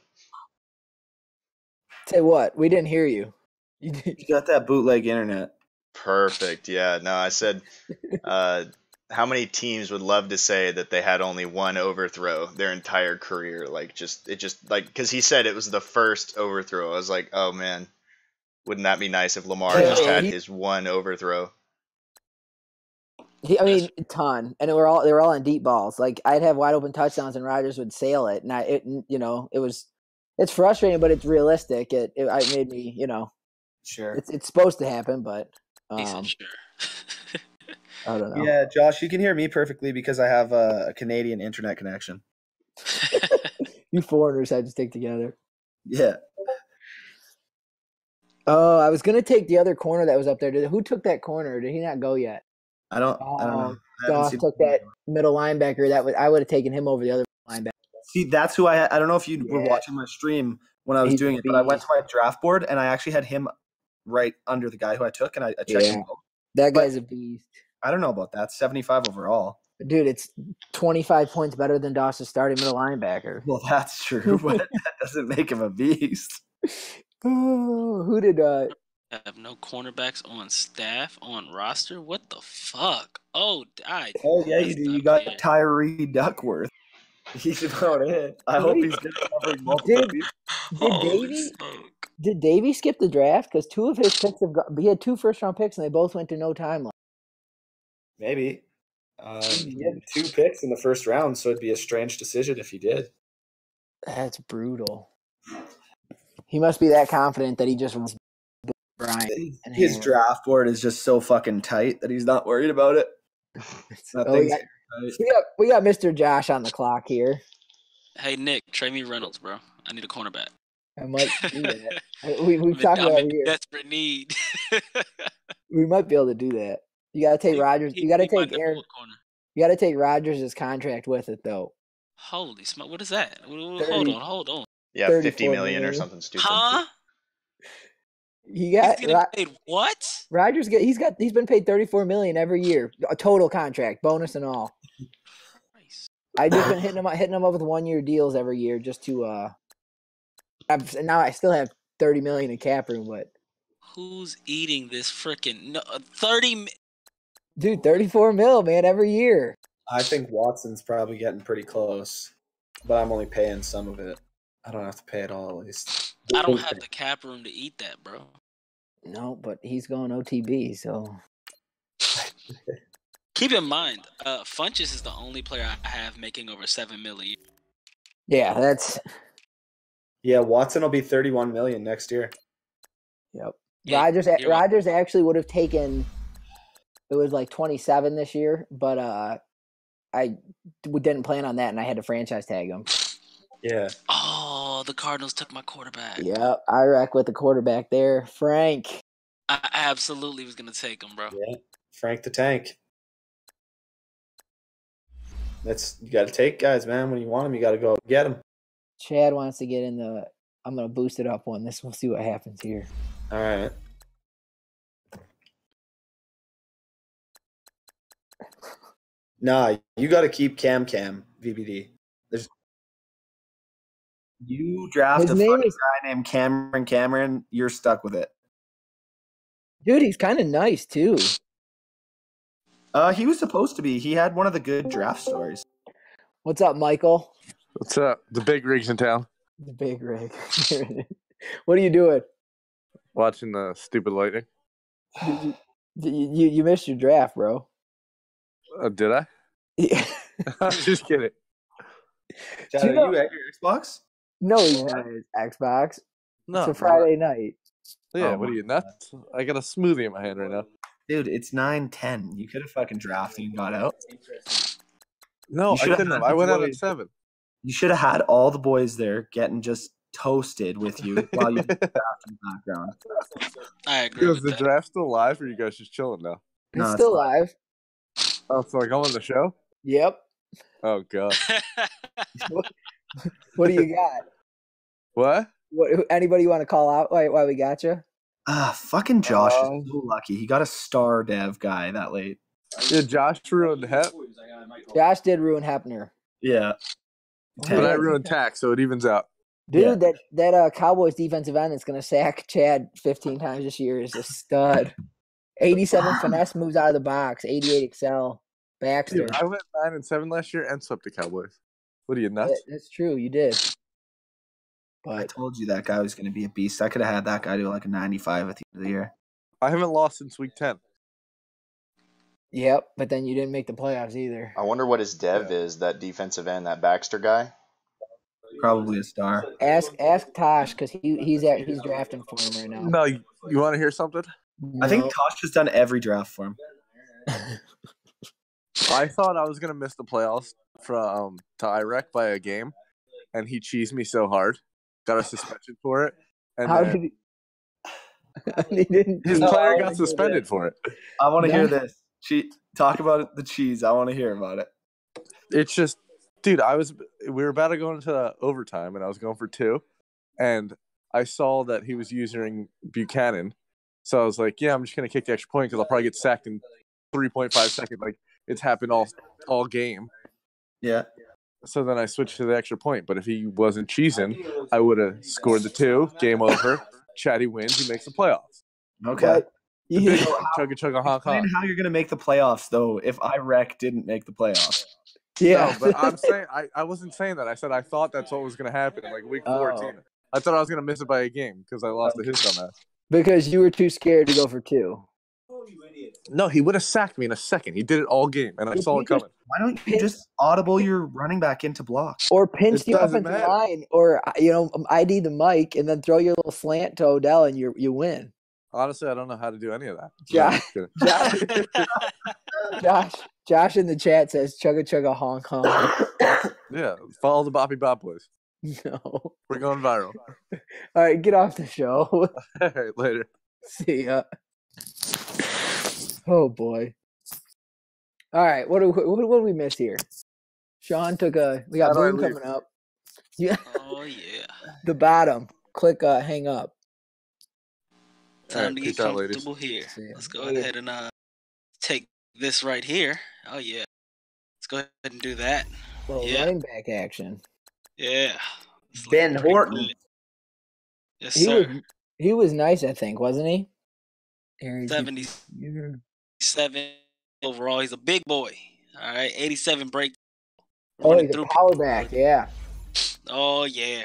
Say what? We didn't hear you. You got that bootleg internet. Perfect. Yeah. No, I said, how many teams would love to say that they had only one overthrow their entire career? Like, because he said it was the first overthrow. I was like, oh man, wouldn't that be nice if Lamar just had his one overthrow? A ton, and they were all on deep balls. Like I'd have wide open touchdowns, and Rodgers would sail it. And it's frustrating, but it's realistic. It made me, sure. It's supposed to happen, but sure. I don't know. Yeah, Josh, you can hear me perfectly because I have a Canadian internet connection. You foreigners had to stick together. Yeah. Oh, I was gonna take the other corner that was up there. Who took that corner? Did he not go yet? I don't know. Goff took that middle linebacker. I would have taken him over the other linebacker. See, that's who I don't know if you were watching my stream when I was doing it, but I went to my draft board and I actually had him right under the guy who I took, and I checked him out. That guy's a beast. I don't know about that. 75 overall. Dude, it's 25 points better than Doss's starting middle linebacker. Well, that's true, but that doesn't make him a beast. Oh, who did have no cornerbacks on staff on roster? What the fuck? Oh yeah, you do. You got Tyree Duckworth. He's about it. I hope he's good at covering multiple people. Did Davey skip the draft? Because 2 of his picks he had 2 first-round picks, and they both went to no timeline. Maybe. He had 2 picks in the first round, so it'd be a strange decision if he did. That's brutal. He must be that confident that he just wants Brian. His draft board is just so fucking tight that he's not worried about it. We got Mr. Josh on the clock here. Hey Nick, trade me Reynolds, bro. I need a cornerback. I might do that. We've talked about it here. Desperate need. We might be able to do that. You got to take Rodgers. You got to take Aaron. You got to take Rodgers' contract with it, though. Holy smoke! What is that? Hold on. Yeah, $50 million or something stupid. Huh? He's getting paid what? Rodgers he's been paid $34 million every year, a total contract, bonus and all. Nice. I just been hitting him up with 1-year deals every year just to. Now I still have $30 million in cap room, but who's eating this freaking 30? Dude, $34 million, man, every year. I think Watson's probably getting pretty close, but I'm only paying some of it. I don't have to pay it all, at least. I don't have the cap room to eat that, bro. No, but he's going OTB, so. Keep in mind, Funchess is the only player I have making over $7 million. Yeah, that's. Yeah, Watson will be $31 million next year. Yep. Yeah, Rodgers actually would have taken. It was like 27 this year, but I didn't plan on that, and I had to franchise tag him. Yeah. Oh, the Cardinals took my quarterback. Yep, I wreck with the quarterback there, Frank. I absolutely was gonna take him, bro. Yeah, Frank the Tank. You got to take guys, man. When you want them, you got to go get them. Chad wants to get in the. I'm gonna boost it up one. We'll see what happens here. All right. Nah, you got to keep Cam VBD. You draft a fucking guy named Cameron, you're stuck with it. Dude, he's kind of nice too. He was supposed to be. He had one of the good draft stories. What's up, Michael? What's up? The big rig's in town. The big rig. What are you doing? Watching the stupid Lightning. You missed your draft, bro. Did I? Yeah. I'm just kidding. Chad, are you at your Xbox? No, he's not at his Xbox. No, it's a Friday night. Yeah, what are you nuts? I got a smoothie in my hand right now. Dude, it's 9:10. You could have fucking drafted and got out. No, I couldn't have. I went out at 7. You should have had all the boys there getting just toasted with you while you draft in the background. I agree. Is the draft still live, or are you guys just chilling now? It's still live. Oh, so like I'm on the show? Yep. Oh god. What do you got? What? Anybody want to call out why we got you? Fucking Josh is so lucky. He got a star dev guy that late. Yeah, Josh ruined Hep. Josh did ruin Hepner. Yeah. But I ruined Tack, so it evens out. Dude, that Cowboys defensive end that's going to sack Chad 15 times this year is a stud. 87 finesse moves out of the box. 88 excel. Baxter. Dude, I went 9-7 last year and swept the Cowboys. What are you, nuts? That's true. You did. But I told you that guy was going to be a beast. I could have had that guy do like a 95 at the end of the year. I haven't lost since week 10. Yep, but then you didn't make the playoffs either. I wonder what his dev is, that defensive end, that Baxter guy. Probably a star. Ask Tosh because he's drafting for him right now. No, you want to hear something? No. I think Tosh has done every draft for him. I thought I was going to miss the playoffs to IREC by a game, and he cheesed me so hard. Got a suspension for it. And how did he? He didn't. His player got suspended for it. I want to hear this. Talk about the cheese. I want to hear about it. It's just, dude, we were about to go into overtime, and I was going for 2, and I saw that he was using Buchanan, so I was like, yeah, I'm just going to kick the extra point because I'll probably get sacked in 3.5 seconds. Like, it's happened all game. Yeah. So then I switched to the extra point, but if he wasn't cheesing, I would have scored the 2, game over, Chatty wins, he makes the playoffs. Okay. Chugga Hong Kong. How you're going to make the playoffs, though, if IREC didn't make the playoffs? Yeah. No, but I'm saying, I wasn't saying that. I said I thought that's what was going to happen in like week 14. I thought I was going to miss it by a game because I lost to his dumbass. Because you were too scared to go for 2. No, he would have sacked me in a second. He did it all game, and I saw it coming. Why don't you just audible your running back into block? Or pinch the offensive line, or ID the mic, and then throw your little slant to Odell, and you win. Honestly, I don't know how to do any of that. Josh in the chat says chugga Hong Kong. Yeah, follow the Boppy Bop boys. No. We're going viral. All right, get off the show. All right, later. See ya. Oh, boy. All right, what do we miss here? Sean we got Boom coming up. Yeah. Oh, yeah. The bottom. Click hang up. Time to get comfortable here. Let's go ahead and take this right here. Oh, yeah. Let's go ahead and do that. Running back action. Yeah. Ben Horton. Yes, sir. He was nice, I think, wasn't he? 77 overall. He's a big boy. All right. 87 break. Oh, he's a power back. Yeah. Oh, yeah.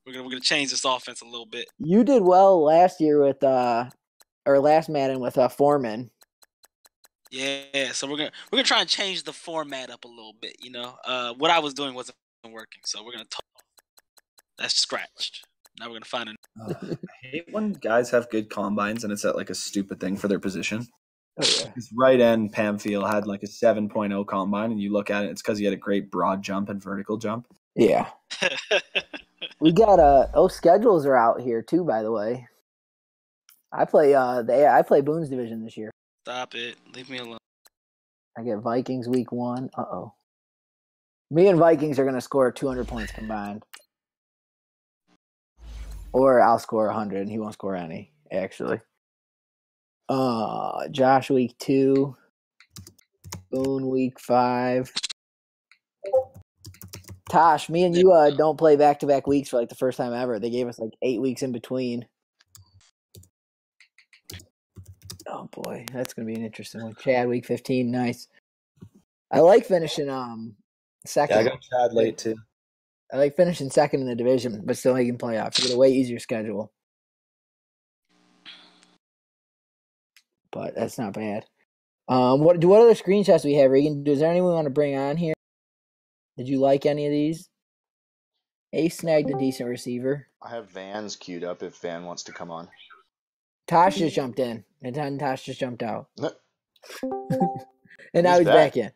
We're gonna change this offense a little bit. You did well last year with last Madden with Foreman. Yeah, so we're gonna try and change the format up a little bit. What I was doing wasn't working, so we're gonna talk. That's scratched. Now we're gonna find a. I hate when guys have good combines and it's at like a stupid thing for their position. Oh, yeah. His right end Pamphile had like a 7.0 combine, and you look at it, it's because he had a great broad jump and vertical jump. Yeah. We got schedules are out here too, by the way. I play Boone's division this year. Stop it. Leave me alone. I get Vikings week 1. Uh-oh. Me and Vikings are gonna score 200 points combined. Or I'll score 100 and he won't score any, actually. Josh week 2. Boone week 5. Tosh, me and you don't play back-to-back weeks for like the first time ever. They gave us like 8 weeks in between. Oh boy, that's gonna be an interesting one. Chad week 15, nice. I like finishing second. Yeah, I got Chad late too. I like finishing second in the division, but still making playoffs. You get a way easier schedule. But that's not bad. What other screenshots do we have, Regan? Is there anyone we want to bring on here? Did you like any of these? He snagged a decent receiver. I have Vans queued up if Van wants to come on. Tosh just jumped in, and then Tosh just jumped out. No. And now he's back in.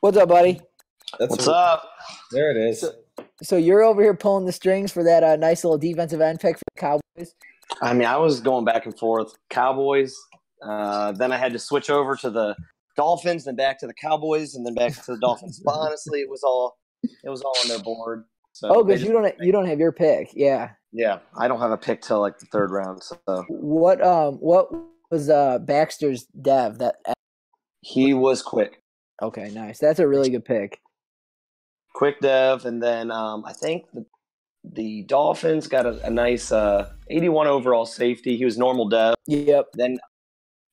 What's up, buddy? What's up? There it is. So you're over here pulling the strings for that nice little defensive end pick for the Cowboys? I mean, I was going back and forth. Cowboys. Then I had to switch over to the Dolphins, then back to the Cowboys, and then back to the Dolphins. But honestly, it was all on their board. So because you don't have your pick, yeah. Yeah, I don't have a pick till like the third round. So what was Baxter's dev? That he was quick. Okay, nice. That's a really good pick. Quick dev, and then I think the Dolphins got a nice 81 overall safety. He was normal dev. Yep. Then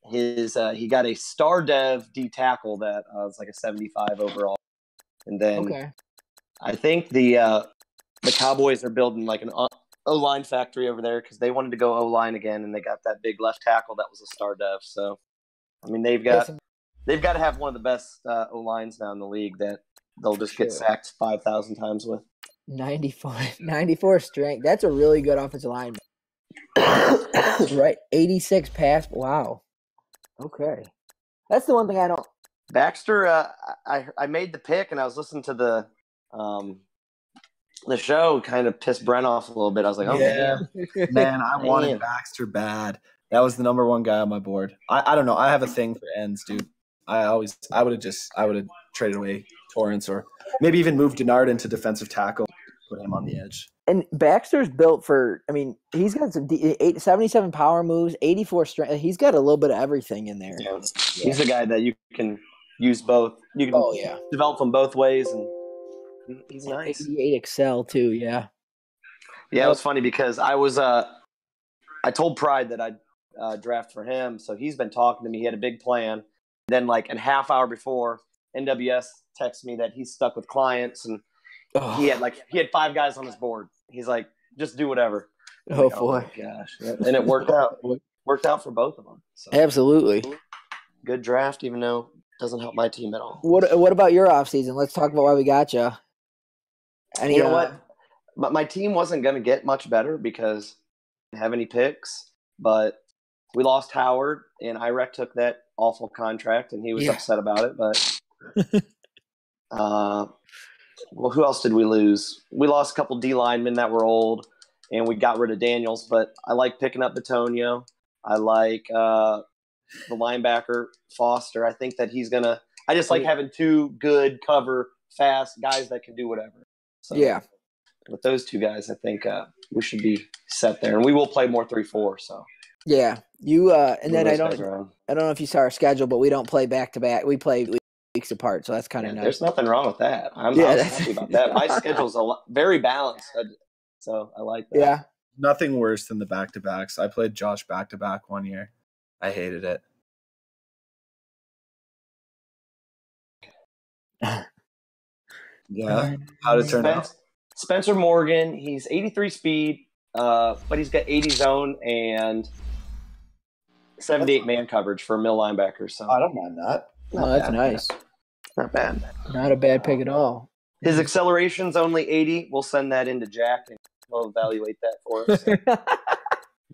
he got a star dev D tackle that was like a 75 overall. And then I think the Cowboys are building like an O-line factory over there because they wanted to go O-line again, and they got that big left tackle that was a star dev. So, I mean, they've got to have one of the best O-lines now in the league that they'll just get sacked 5,000 times with. 94 strength. That's a really good offensive lineman. Right, 86 pass. Wow. Okay, that's the one thing I don't. Baxter, I made the pick, and I was listening to the show. Kind of pissed Brent off a little bit. I was like, oh man, I wanted Baxter bad. That was the number one guy on my board. I don't know. I have a thing for ends, dude. I would have traded away Torrance or maybe even moved Denard into defensive tackle, put him on the edge. And Baxter's built for. I mean, he's got some 77 power moves, 84 strength. He's got a little bit of everything in there. Yeah. He's a guy that you can use both. You can develop them both ways, and he's nice. 88 Excel too. Yeah. Yeah, it was funny because I told Pride that I'd draft for him, so he's been talking to me. He had a big plan. Then, like a half hour before, NWS texted me that he's stuck with clients, and he had 5 guys on his board. He's like, just do whatever. Oh, like, boy. Oh my gosh. And it worked out. Worked out for both of them. So. Absolutely. Good draft, even though it doesn't help my team at all. What about your offseason? Let's talk about why we got you. You know what? But my team wasn't going to get much better because I didn't have any picks. But we lost Howard, and Irek took that awful contract, and he was upset about it. But well, who else did we lose? We lost a couple D linemen that were old, and we got rid of Daniels. But I like picking up Batonio. I like the linebacker Foster. I think that he's gonna. I just like having 2 good cover, fast guys that can do whatever. So with those 2 guys, I think we should be set there, and we will play more 3-4. So yeah, you and then I don't know if you saw our schedule, but we don't play back to back. We play weeks apart, so that's kind of nice. There's nothing wrong with that. I'm happy about that. My schedule's very balanced, so I like that. Yeah, nothing worse than the back-to-backs. I played Josh back-to-back one year. I hated it. Yeah, how did it turn out? Spencer Morgan, he's 83 speed, but he's got 80 zone and 78 man coverage for a middle linebacker. So I don't mind that. That's nice. Not bad. Not a bad pick at all. His acceleration's only 80. We'll send that into Jack, and he'll evaluate that for us. So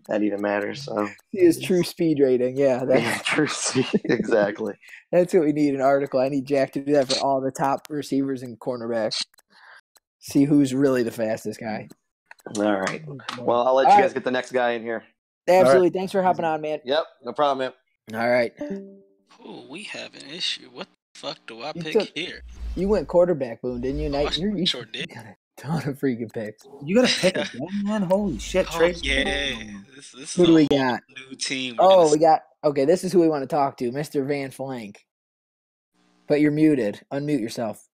that even matters. So his true speed rating, that's true speed. Exactly. That's what we need, an article. I need Jack to do that for all the top receivers and cornerbacks. See who's really the fastest guy. All right. Well, I'll let you guys get the next guy in here. Absolutely. Right. Thanks for hopping on, man. Yep. No problem, man. All right. Oh, we have an issue. What the fuck do I pick here? You went quarterback, Boone, didn't you? You sure did. Got a ton of freaking picks. You got to pick again, man. Holy shit, Trey. Yeah. This who do we got? New team. We got. Okay, this is who we want to talk to, Mr. Van Flank. But you're muted. Unmute yourself.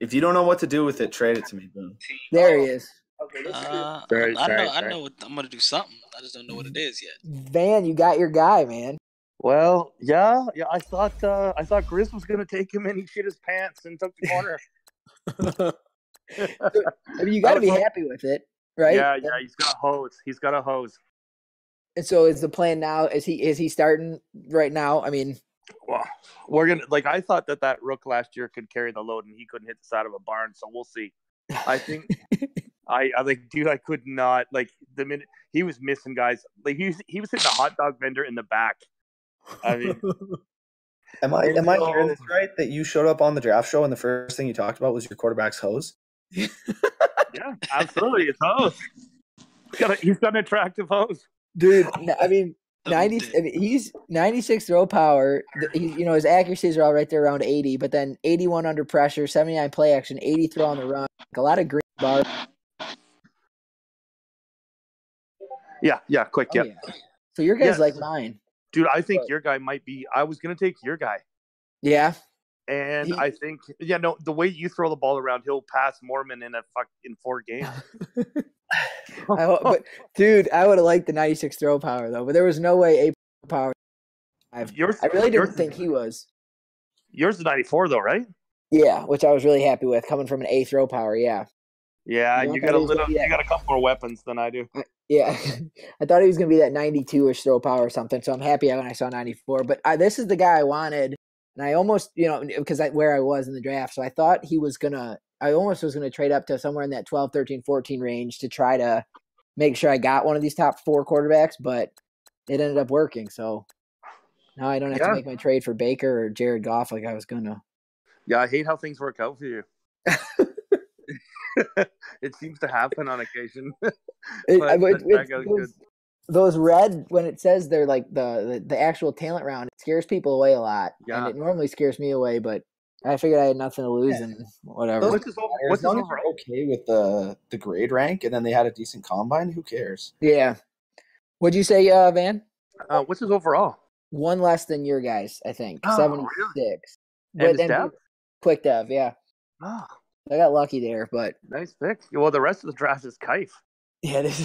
If you don't know what to do with it, trade it to me, Boone. There he is. Okay, I know I'm gonna do something. I just don't know what it is yet. Van, you got your guy, man. Well, yeah. I thought Grizz was gonna take him, and he shit his pants and took the corner. I mean, you got to be happy with it, right? Yeah. He's got hose. He's got a hose. And so, is the plan now? Is he starting right now? I mean, Well, we're gonna I thought that Rook last year could carry the load, and he couldn't hit the side of a barn. So we'll see. I think I dude, I could not the minute he was missing guys. He was hitting a hot dog vendor in the back. I mean, am I hearing this right? That you showed up on the draft show and the first thing you talked about was your quarterback's hose? Yeah, absolutely, it's hose. He's got an attractive hose, dude. I mean. He's 96 throw power. His accuracies are all right there around 80, but then 81 under pressure, 79 play action, 80 throw on the run, a lot of green bar. Yeah, quick, yeah. So your guy's like mine, dude. I think your guy might be. I was gonna take your guy. Yeah, and I think the way you throw the ball around, he'll pass Mormon in 4 games. But dude, I would have liked the 96 throw power though, but there was no way A power. I really didn't think he was. Yours is 94 though, right? Yeah, which I was really happy with coming from an A throw power. Yeah. Yeah, you got a couple more weapons than I do. Yeah, I thought he was gonna be that 92-ish throw power or something. So I'm happy when I saw 94. But this is the guy I wanted, and I almost because where I was in the draft, so I thought he was gonna. I almost was going to trade up to somewhere in that 12, 13, 14 range to try to make sure I got one of these top 4 quarterbacks, but it ended up working. So now I don't have to make my trade for Baker or Jared Goff like I was going to. Yeah, I hate how things work out for you. It seems to happen on occasion. Those red, when it says they're like the actual talent round, it scares people away a lot. Yeah. And it normally scares me away, but I figured I had nothing to lose and whatever. What's okay with the grade rank, and then they had a decent combine. Who cares? Yeah. What'd you say, Van? What's his overall? One less than your guys, I think. 76. Really? And dev? Quick dev, yeah. Oh. I got lucky there, but nice pick. Well, the rest of the draft is Kaif. Yeah, this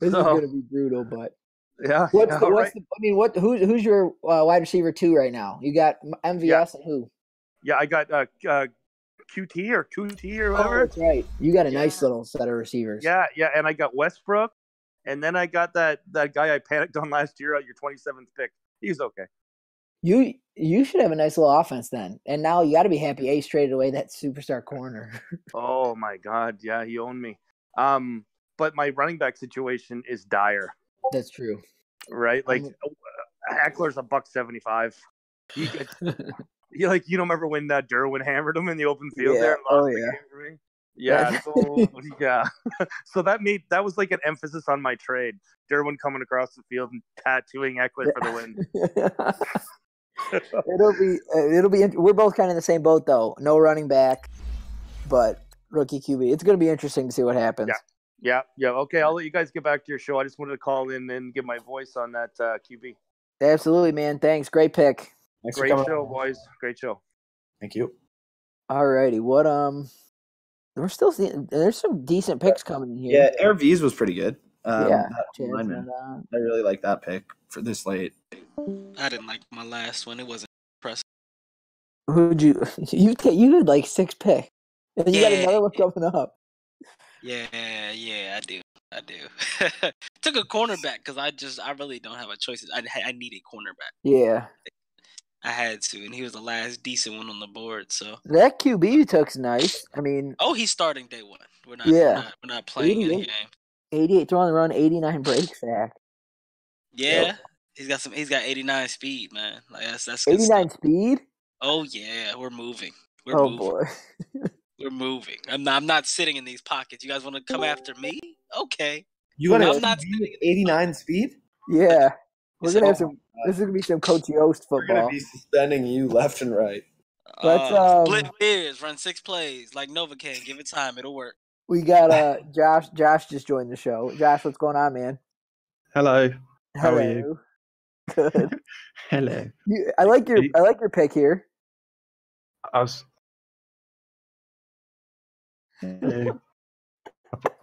is going to be brutal, but. Yeah. Who's your wide receiver 2 right now? You got MVS and who? Yeah, I got QT or QT or whatever. Oh, that's right. You got a nice little set of receivers. Yeah, and I got Westbrook, and then I got that guy I panicked on last year at your 27th pick. He's okay. You should have a nice little offense then, and now you got to be happy Ace traded away that superstar corner. Oh my God, yeah, he owned me. But my running back situation is dire. That's true. Right? Eckler's $175. You don't remember when Derwin hammered him in the open field there? Yeah. So that was like an emphasis on my trade. Derwin coming across the field and tattooing Eckler for the win. It'll be. We're both kind of in the same boat though. No running back, but rookie QB. It's going to be interesting to see what happens. Yeah. Okay, I'll let you guys get back to your show. I just wanted to call in and give my voice on that QB. Absolutely, man. Thanks. Great pick. Great show, boys. Great show. Thank you. All righty. What we're still seeing. There's some decent picks coming here. Yeah, Air V's was pretty good. I really like that pick for this late. I didn't like my last one. It wasn't impressive. Who'd you had like 6 picks, and then you got another one coming up. Yeah, I do. Took a cornerback because I really don't have a choice. I need a cornerback. Yeah, I had to, and he was the last decent one on the board. So that QB you took's nice. I mean, he's starting day one. We're not playing any game. 88 throw on the run, 89 break sack. Yeah, he's got 89 speed, man. Like that's 89 speed. Oh yeah, we're moving. Boy. We're moving. I'm not sitting in these pockets. You guys want to come after me? Okay. I'm not 89 speed? Yeah. We're gonna have some. This is gonna be some Coach Yost football. We're gonna be suspending you left and right. Let's split beers, run 6 plays like Novocaine. Give it time, it'll work. We got Josh. Josh just joined the show. Josh, what's going on, man? Hello. How are you? Good. Hello. I like your pick here. I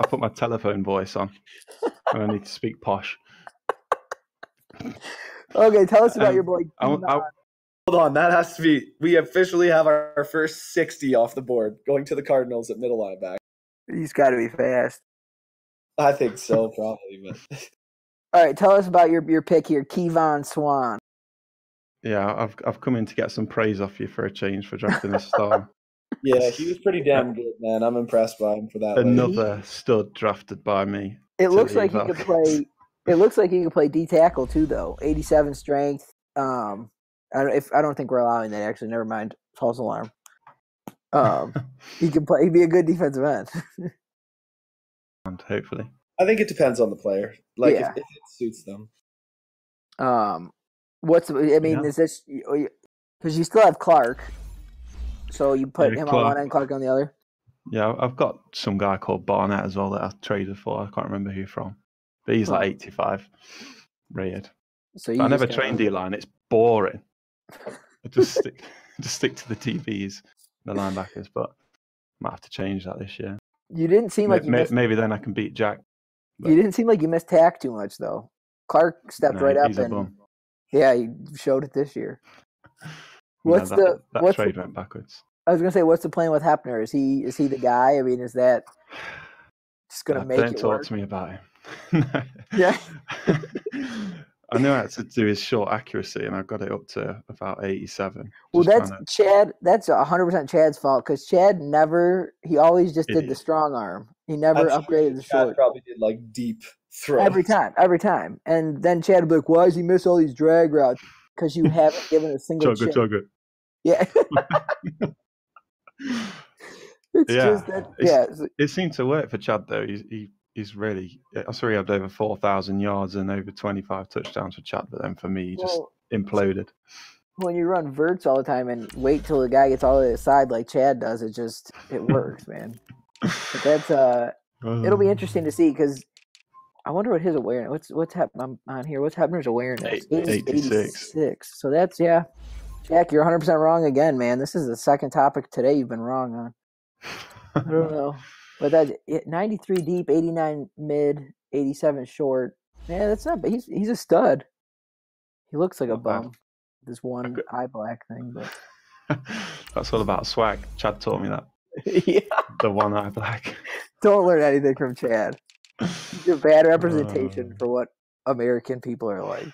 put my telephone voice on, and I need to speak posh. Okay, tell us about your boy. Hold on, that has to be. We officially have our first 60 off the board, going to the Cardinals at middle linebacker. He's got to be fast. I think so, probably. But all right, tell us about your pick here, Kevon Swan. Yeah, I've come in to get some praise off you for a change for drafting a star. Yeah, he was pretty damn good, man. I'm impressed by him for that. Another stud drafted by me. It looks like he could play. It looks like he could play D tackle too, though. 87 strength. I don't think we're allowing that. Actually, never mind. False alarm. He can play. He'd be a good defensive end. Hopefully. I think it depends on the player. Like if it suits them. Is this because you still have Clark? So you put him on one end, Clark on the other. Yeah, I've got some guy called Barnett as well that I traded for. I can't remember who from, but he's like 85 rated. So I never trained D-line. It's boring. I just stick to the TVs, the linebackers. But I might have to change that this year. You didn't seem like maybe then I can beat Jack. But... You didn't seem like you missed tack too much though. Clark stepped right up and he showed it this year. What's that trade went backwards. I was gonna say, what's the plan with Hepner? Is he the guy? I mean, is that just gonna make it work? Don't talk to me about him. Yeah. I knew I had to do his short accuracy, and I got it up to about 87. Well, that's Chad. That's 100% Chad's fault because Chad he always just did the strong arm. He never upgraded the short. Chad probably did like deep throws every time, and then Chad would be like, "Why does he miss all these drag routes? Because you haven't given a single chugga. Yeah." It seemed to work for Chad though. He's really. I saw he had over 4,000 yards and over 25 touchdowns for Chad, but then for me, he just imploded. When you run verts all the time and wait till the guy gets all the way to the side like Chad does, it works, man. But that's it'll be interesting to see because I wonder what his awareness. What's happening on here? What's Hebner's awareness? 86. So that's Jack, you're 100% wrong again, man. This is the second topic today you've been wrong on. I don't know. But that's 93 deep, 89 mid, 87 short. Man, that's not bad. He's a stud. He looks like a bum. This one eye black thing, but that's all about swag. Chad taught me that. Yeah. The one eye black. Don't learn anything from Chad. He's a bad representation for what American people are like.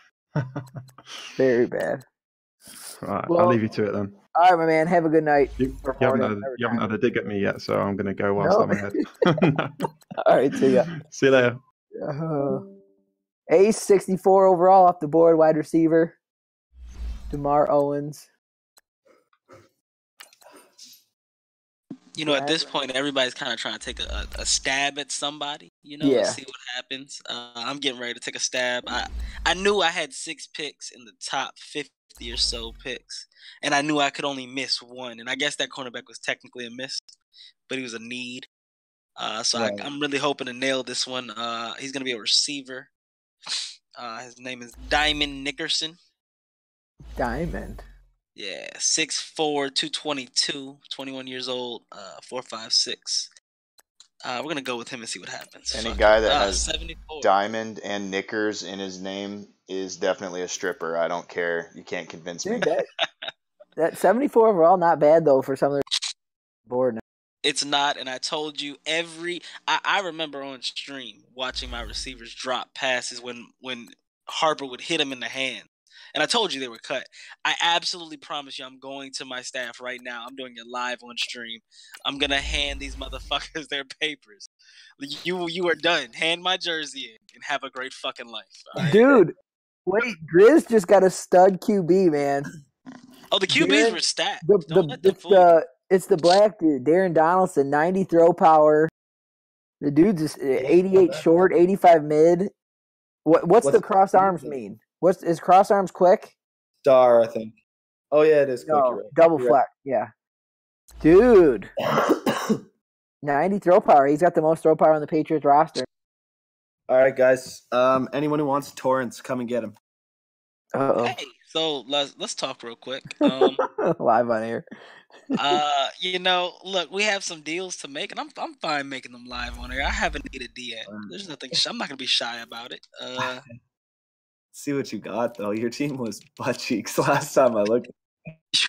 Very bad. Right, I'll leave you to it then. All right, my man. Have a good night. You haven't had a dig at me yet, so I'm going to go whilst I'm ahead. All right, see ya. See you later. Ace, 64 overall off the board, wide receiver. DeMar Owens. At this point, everybody's kind of trying to take a stab at somebody, and see what happens. I'm getting ready to take a stab. I knew I had 6 picks in the top 50 or so picks, and I knew I could only miss one. And I guess that cornerback was technically a miss, but he was a need. I'm really hoping to nail this one. He's going to be a receiver. His name is Diamond Nickerson. Diamond? Yeah, 6'4", 222, 21 years old, 4.56. We're going to go with him and see what happens. Any guy that has 74. Diamond and knickers in his name is definitely a stripper. I don't care. You can't convince me. That 74 overall, not bad, though, for some of their board now. It's not, and I told you I remember on stream watching my receivers drop passes when Harper would hit him in the hand. And I told you they were cut. I absolutely promise you I'm going to my staff right now. I'm doing it live on stream. I'm going to hand these motherfuckers their papers. You are done. Hand my jersey in and have a great fucking life. Right? Dude, wait. Grizz just got a stud QB, man. Oh, the QBs were stacked. It's the black dude, Darren Donaldson, 90 throw power. The dude's just 88 short, 85 mid. What's the cross arms mean? Is cross arms quick? Star, I think. Oh yeah, it is quick. No, double flex. Yeah, dude. 90 throw power. He's got the most throw power on the Patriots roster. All right, guys. Anyone who wants Torrance, come and get him. Hey, so let's talk real quick. Live on air. Look, we have some deals to make, and I'm fine making them live on air. I haven't needed DM. There's nothing. I'm not gonna be shy about it. See what you got though. Your team was butt cheeks last time I looked.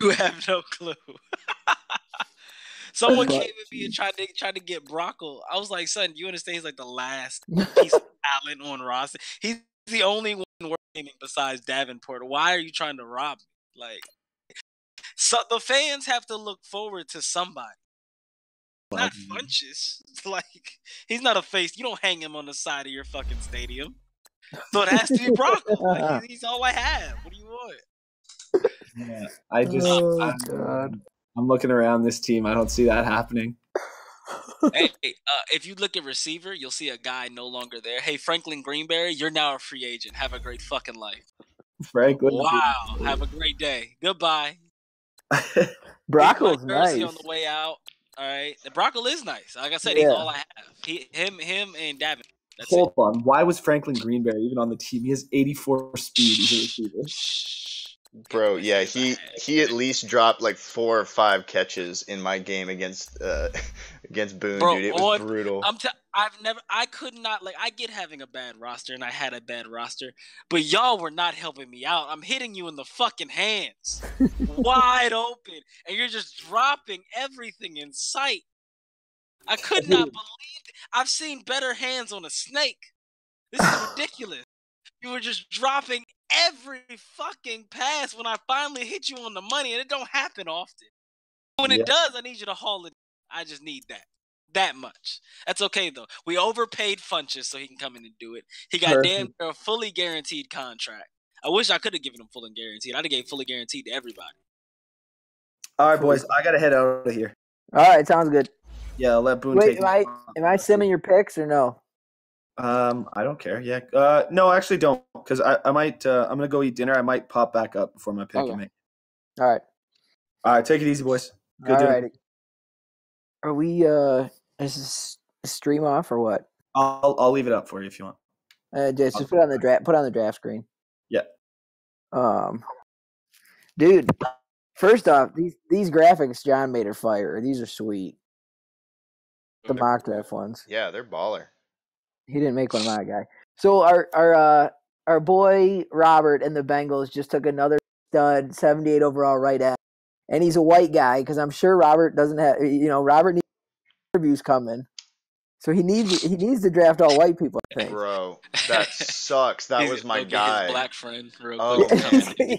You have no clue. Someone came at me and tried to get Brockle. I was like, son, you understand he's like the last piece of talent on roster. He's the only one working besides Davenport. Why are you trying to rob me? Like, so the fans have to look forward to somebody. Not Funches. Like, he's not a face. You don't hang him on the side of your fucking stadium. So it has to be Brockle. Like, he's all I have. What do you want? Yeah, I'm looking around this team. I don't see that happening. Hey, if you look at receiver, you'll see a guy no longer there. Hey, Franklin Greenberry, you're now a free agent. Have a great fucking life. Franklin. Wow. Have a great day. Goodbye. Brockle's nice. On the way out. All right. The Brockle is nice. Like I said, he's all I have. Him and Davin. That's Hold on. Why was Franklin Greenberry even on the team? He has 84 speed. He's a receiver. Bro, yeah, he at least dropped like 4 or 5 catches in my game against Boone, dude. It was brutal. I could not, like, I get having a bad roster, and I had a bad roster, but y'all were not helping me out. I'm hitting you in the fucking hands, wide open, and you're just dropping everything in sight. I could not believe it. I've seen better hands on a snake. This is ridiculous. You were just dropping every fucking pass when I finally hit you on the money, and it don't happen often. When it does, I need you to haul it. I just need that much. That's okay, though. We overpaid Funches so he can come in and do it. He got damn near a fully guaranteed contract. I wish I could have given him fully guaranteed. I'd have gave fully guaranteed to everybody. All right, boys. I got to head out of here. All right, sounds good. Yeah, I'll let Boone take it. Am I simming your picks or no? I don't care. Yeah. No, actually don't, because I might. I'm gonna go eat dinner. I might pop back up before my pick. Okay. All right. Take it easy, boys. Good dinner. Are we? Is this stream off or what? I'll leave it up for you if you want. Just put it on the draft. Put on the draft screen. Yeah. Dude. First off, these graphics John made are fire. These are sweet. The mock draft ones. Yeah, they're baller. He didn't make one of my guy. So our boy Robert and the Bengals just took another stud 78 overall right end, and he's a white guy because I'm sure Robert doesn't have. Robert needs interviews coming, so he needs to draft all white people. I think. Bro, that sucks. That was my guy. His black friend.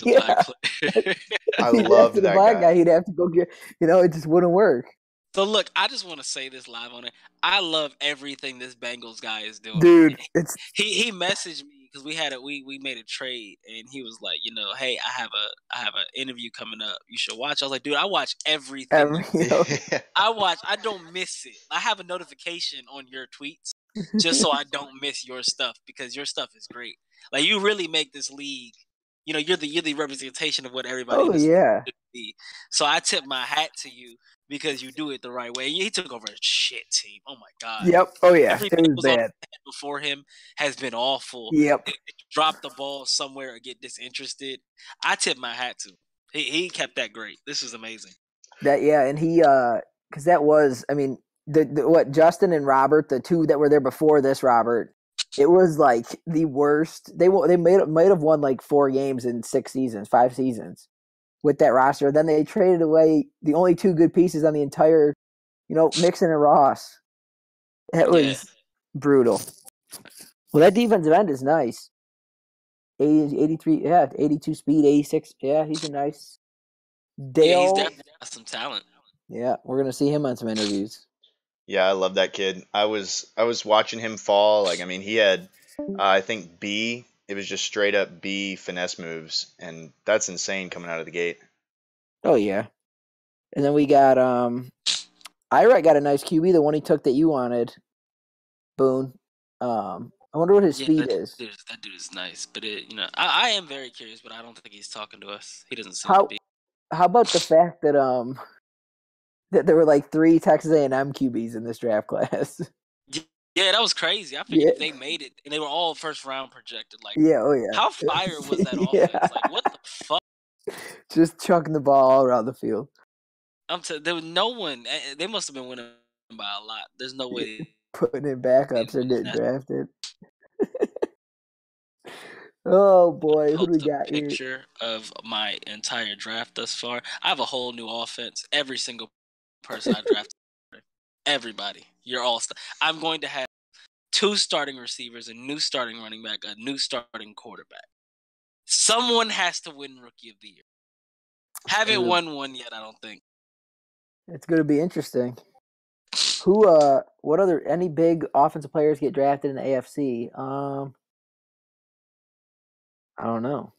Yeah. I love that black guy. He'd have to go get. It just wouldn't work. So look, I just want to say this live on it. I love everything this Bengals guy is doing. Dude, he messaged me because we made a trade, and he was like, hey, I have an interview coming up. You should watch. I was like, dude, I watch everything. I don't miss it. I have a notification on your tweets just so I don't miss your stuff because your stuff is great. Like, you really make this league. You're the representation of what everybody should be. So I tip my hat to you. Because you do it the right way. He took over a shit team. Oh, my God. Yep. Oh, yeah. Everything it was bad. Before him has been awful. Yep. They drop the ball somewhere or get disinterested. I tip my hat to him. He kept that great. This was amazing. And he because that was, I mean, what Justin and Robert, the two that were there before this Robert, it was like the worst. They might have won like 4 games in 5 seasons. With that roster, then they traded away the only 2 good pieces on the entire, Mixon and Ross. It was brutal. Well, that defensive end is nice. 83, 82 speed, 86. Yeah, he's a nice. Dale. Yeah, he's definitely got some talent. Yeah, we're gonna see him on some interviews. Yeah, I love that kid. I was watching him fall. Like, I mean, he had, I think B. It was just straight up B finesse moves, and that's insane coming out of the gate. Oh yeah, and then we got Ira got a nice QB, the one he took that you wanted, Boone. I wonder what his speed is. That dude is nice, but I am very curious, but I don't think he's talking to us. He doesn't seem to be. How about the fact that that there were like 3 Texas A&M QBs in this draft class? Yeah, that was crazy. I figured they made it, and they were all first round projected. Like, how fire was that offense? Like, what the fuck? Just chucking the ball all around the field. There was no one. They must have been winning by a lot. There's no way putting in backups and getting drafted. Oh boy, who do we got here? Picture of my entire draft thus far. I have a whole new offense. Every single person I drafted. Everybody. You're all I'm going to have 2 starting receivers, a new starting running back, a new starting quarterback. Someone has to win Rookie of the Year. Haven't won one yet, I don't think. It's going to be interesting. What other, any big offensive players get drafted in the AFC? I don't know.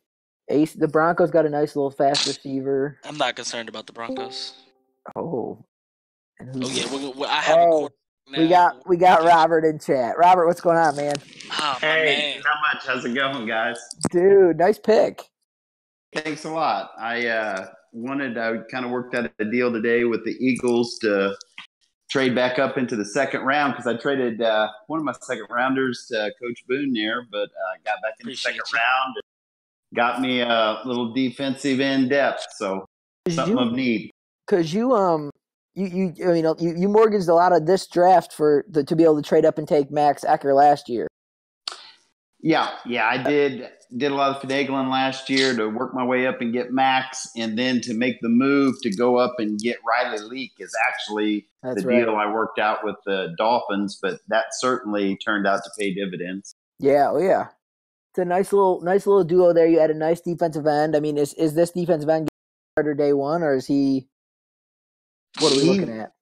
The Broncos got a nice little fast receiver. I'm not concerned about the Broncos. Oh. I have a now. We got Robert in chat. Robert, what's going on, man? Oh, hey, not much. How's it going, guys? Dude, nice pick. Thanks a lot. I kind of worked out a deal today with the Eagles to trade back up into the second round because I traded one of my second rounders to Coach Boone there, but got back in the second round and got me a little defensive in depth. So something of need. Because you mortgaged a lot of this draft to be able to trade up and take Max Ecker last year. Yeah, I did a lot of finagling last year to work my way up and get Max, and then to make the move to go up and get Riley Leak is actually deal I worked out with the Dolphins, but that certainly turned out to pay dividends. Yeah, it's a nice little duo there. You had a nice defensive end. I mean, is this defensive end starter day one, or is he? What are we looking at?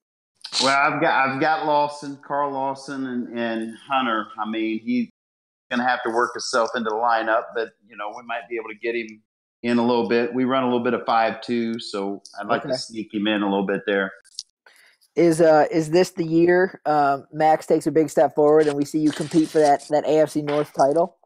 Well, I've got Carl Lawson, and Hunter. I mean, he's going to have to work himself into the lineup, but we might be able to get him in a little bit. We run a little bit of 5-2, so I'd like to sneak him in a little bit there. Is this the year Max takes a big step forward and we see you compete for that AFC North title?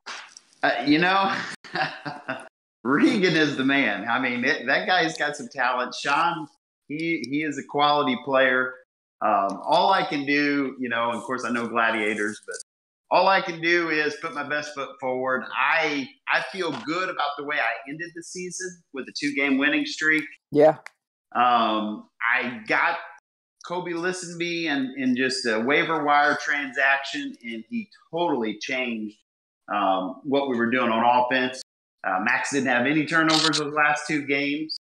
Regan is the man. I mean, that guy's got some talent. Sean, he is a quality player. All I can do, of course I know gladiators, but all I can do is put my best foot forward. I feel good about the way I ended the season with a 2-game winning streak. Yeah. I got Kobe Listenby in just a waiver wire transaction, and he totally changed what we were doing on offense. Max didn't have any turnovers those last 2 games,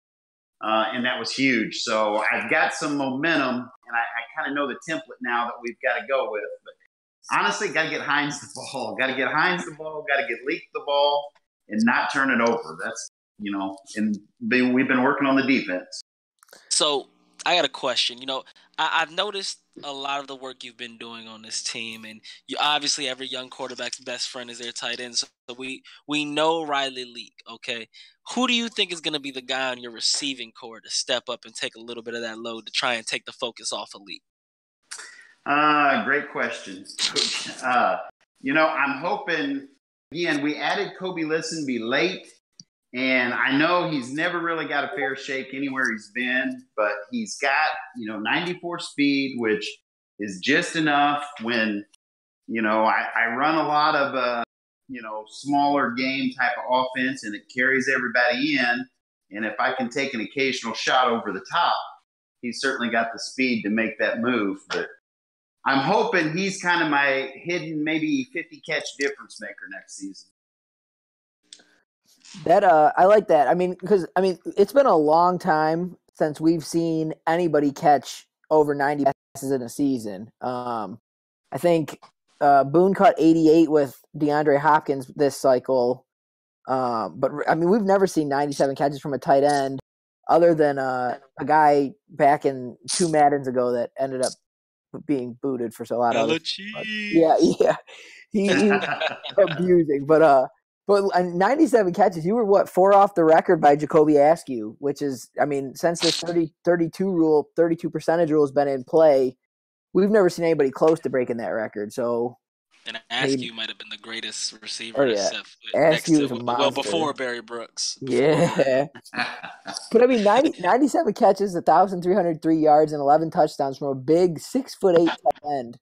and that was huge. So I've got some momentum, and I kind of know the template now that we've got to go with. But honestly, got to get Hines the ball. Got to get Hines the ball. Got to get Leak the ball and not turn it over. That's, and we've been working on the defense. So I got a question. I've noticed a lot of the work you've been doing on this team, and obviously every young quarterback's best friend is their tight end. So we know Riley Leak, okay? Who do you think is going to be the guy on your receiving core to step up and take a little bit of that load to try and take the focus off of Leak? Great question. I'm hoping, again, we added Kobe Listenby late, and I know he's never really got a fair shake anywhere he's been, but he's got, 94 speed, which is just enough when, I run a lot of, smaller game type of offense, and it carries everybody in. And if I can take an occasional shot over the top, he's certainly got the speed to make that move. But I'm hoping he's kind of my hidden, maybe 50 catch difference maker next season. That I like that. I mean, because it's been a long time since we've seen anybody catch over 90 passes in a season. I think Boone caught 88 with DeAndre Hopkins this cycle, but we've never seen 97 catches from a tight end, other than a guy back in 2 Maddens ago that ended up being booted for a lot of yeah, he was abusing, but 97 catches. You were 4 off the record by Jacoby Askew, which is, since this 32 percentage rule has been in play, we've never seen anybody close to breaking that record. So, and Askew might have been the greatest receiver. Askew was a monster. Before Barry Brooks. Yeah. But 97 catches, 1,303 yards, and 11 touchdowns from a big 6'8" tight end.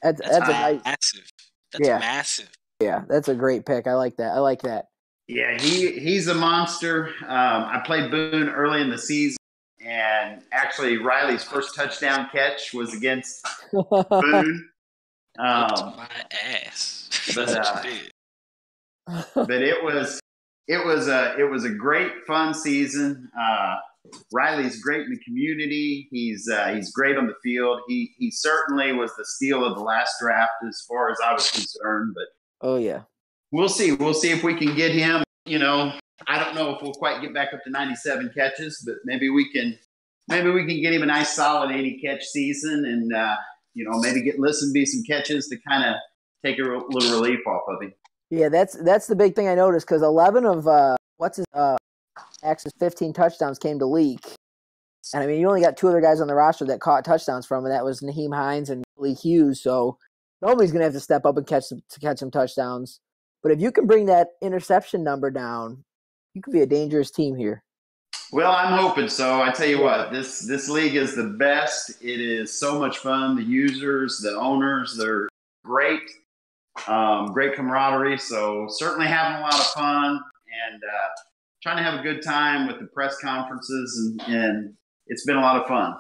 That's massive. That's massive. Yeah, that's a great pick. I like that. Yeah, he's a monster. I played Boone early in the season, and actually Riley's first touchdown catch was against Boone. My ass. But it was a great fun season. Riley's great in the community. He's great on the field. He certainly was the steal of the last draft as far as I was concerned. But oh yeah, we'll see. We'll see if we can get him, I don't know if we'll quite get back up to 97 catches, but maybe we can get him a nice solid 80 catch season, and maybe get Listenby some catches to kind of take a little relief off of him. Yeah, that's the big thing I noticed, because 11 of X's 15 touchdowns came to Leak. And I mean, you only got two other guys on the roster that caught touchdowns from him, and that was Naheem Hines and Lee Hughes. So nobody's going to have to step up and catch some touchdowns. But if you can bring that interception number down, you could be a dangerous team here. Well, I'm hoping so. I tell you what, this league is the best. It is so much fun. The users, the owners, they're great. Great camaraderie. So certainly having a lot of fun and trying to have a good time with the press conferences, and it's been a lot of fun.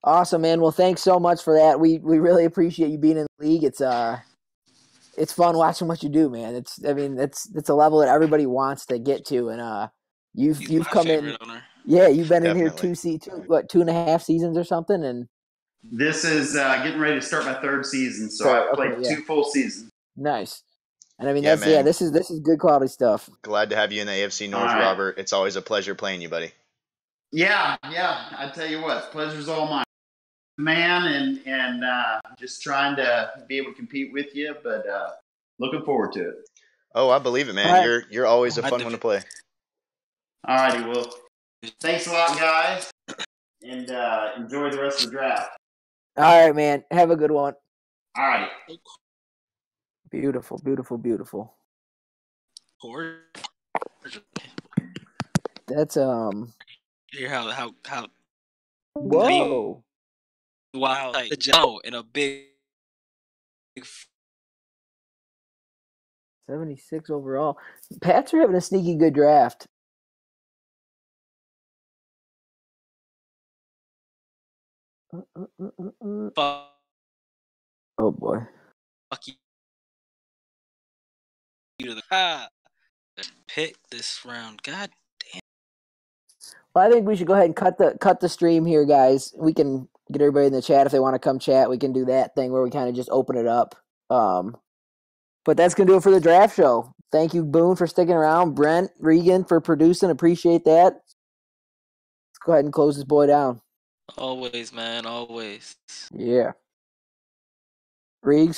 Awesome, man. Well, thanks so much for that. We really appreciate you being in the league. It's fun watching what you do, man. It's a level that everybody wants to get to, and you've come in. Owner. Yeah, you've been Definitely. in here 2.5 seasons or something, and this is getting ready to start my third season. So I've played 2 full seasons. Nice. And I mean, this is good quality stuff. Glad to have you in the AFC North, right. Robert. It's always a pleasure playing you, buddy. Yeah. I tell you what, pleasure's all mine, man, and just trying to be able to compete with you, but looking forward to it. Oh, I believe it, man. Right. You're always a fun one to play. All righty, well, thanks a lot, guys, and enjoy the rest of the draft. All right, man. Have a good one. All righty. Beautiful. That's Hear how whoa. Wow, like Joe in a big 76 overall. Pats are having a sneaky good draft. Oh boy. Fuck you to the pick this round. God damn. Well, I think we should go ahead and cut the stream here, guys. We can get everybody in the chat if they want to come chat. We can do that thing where we kind of just open it up. But that's gonna do it for the draft show. Thank you, Boone, for sticking around. Brent, Regan for producing. Appreciate that. Let's go ahead and close this boy down. Always, man. Always. Yeah. Reegs.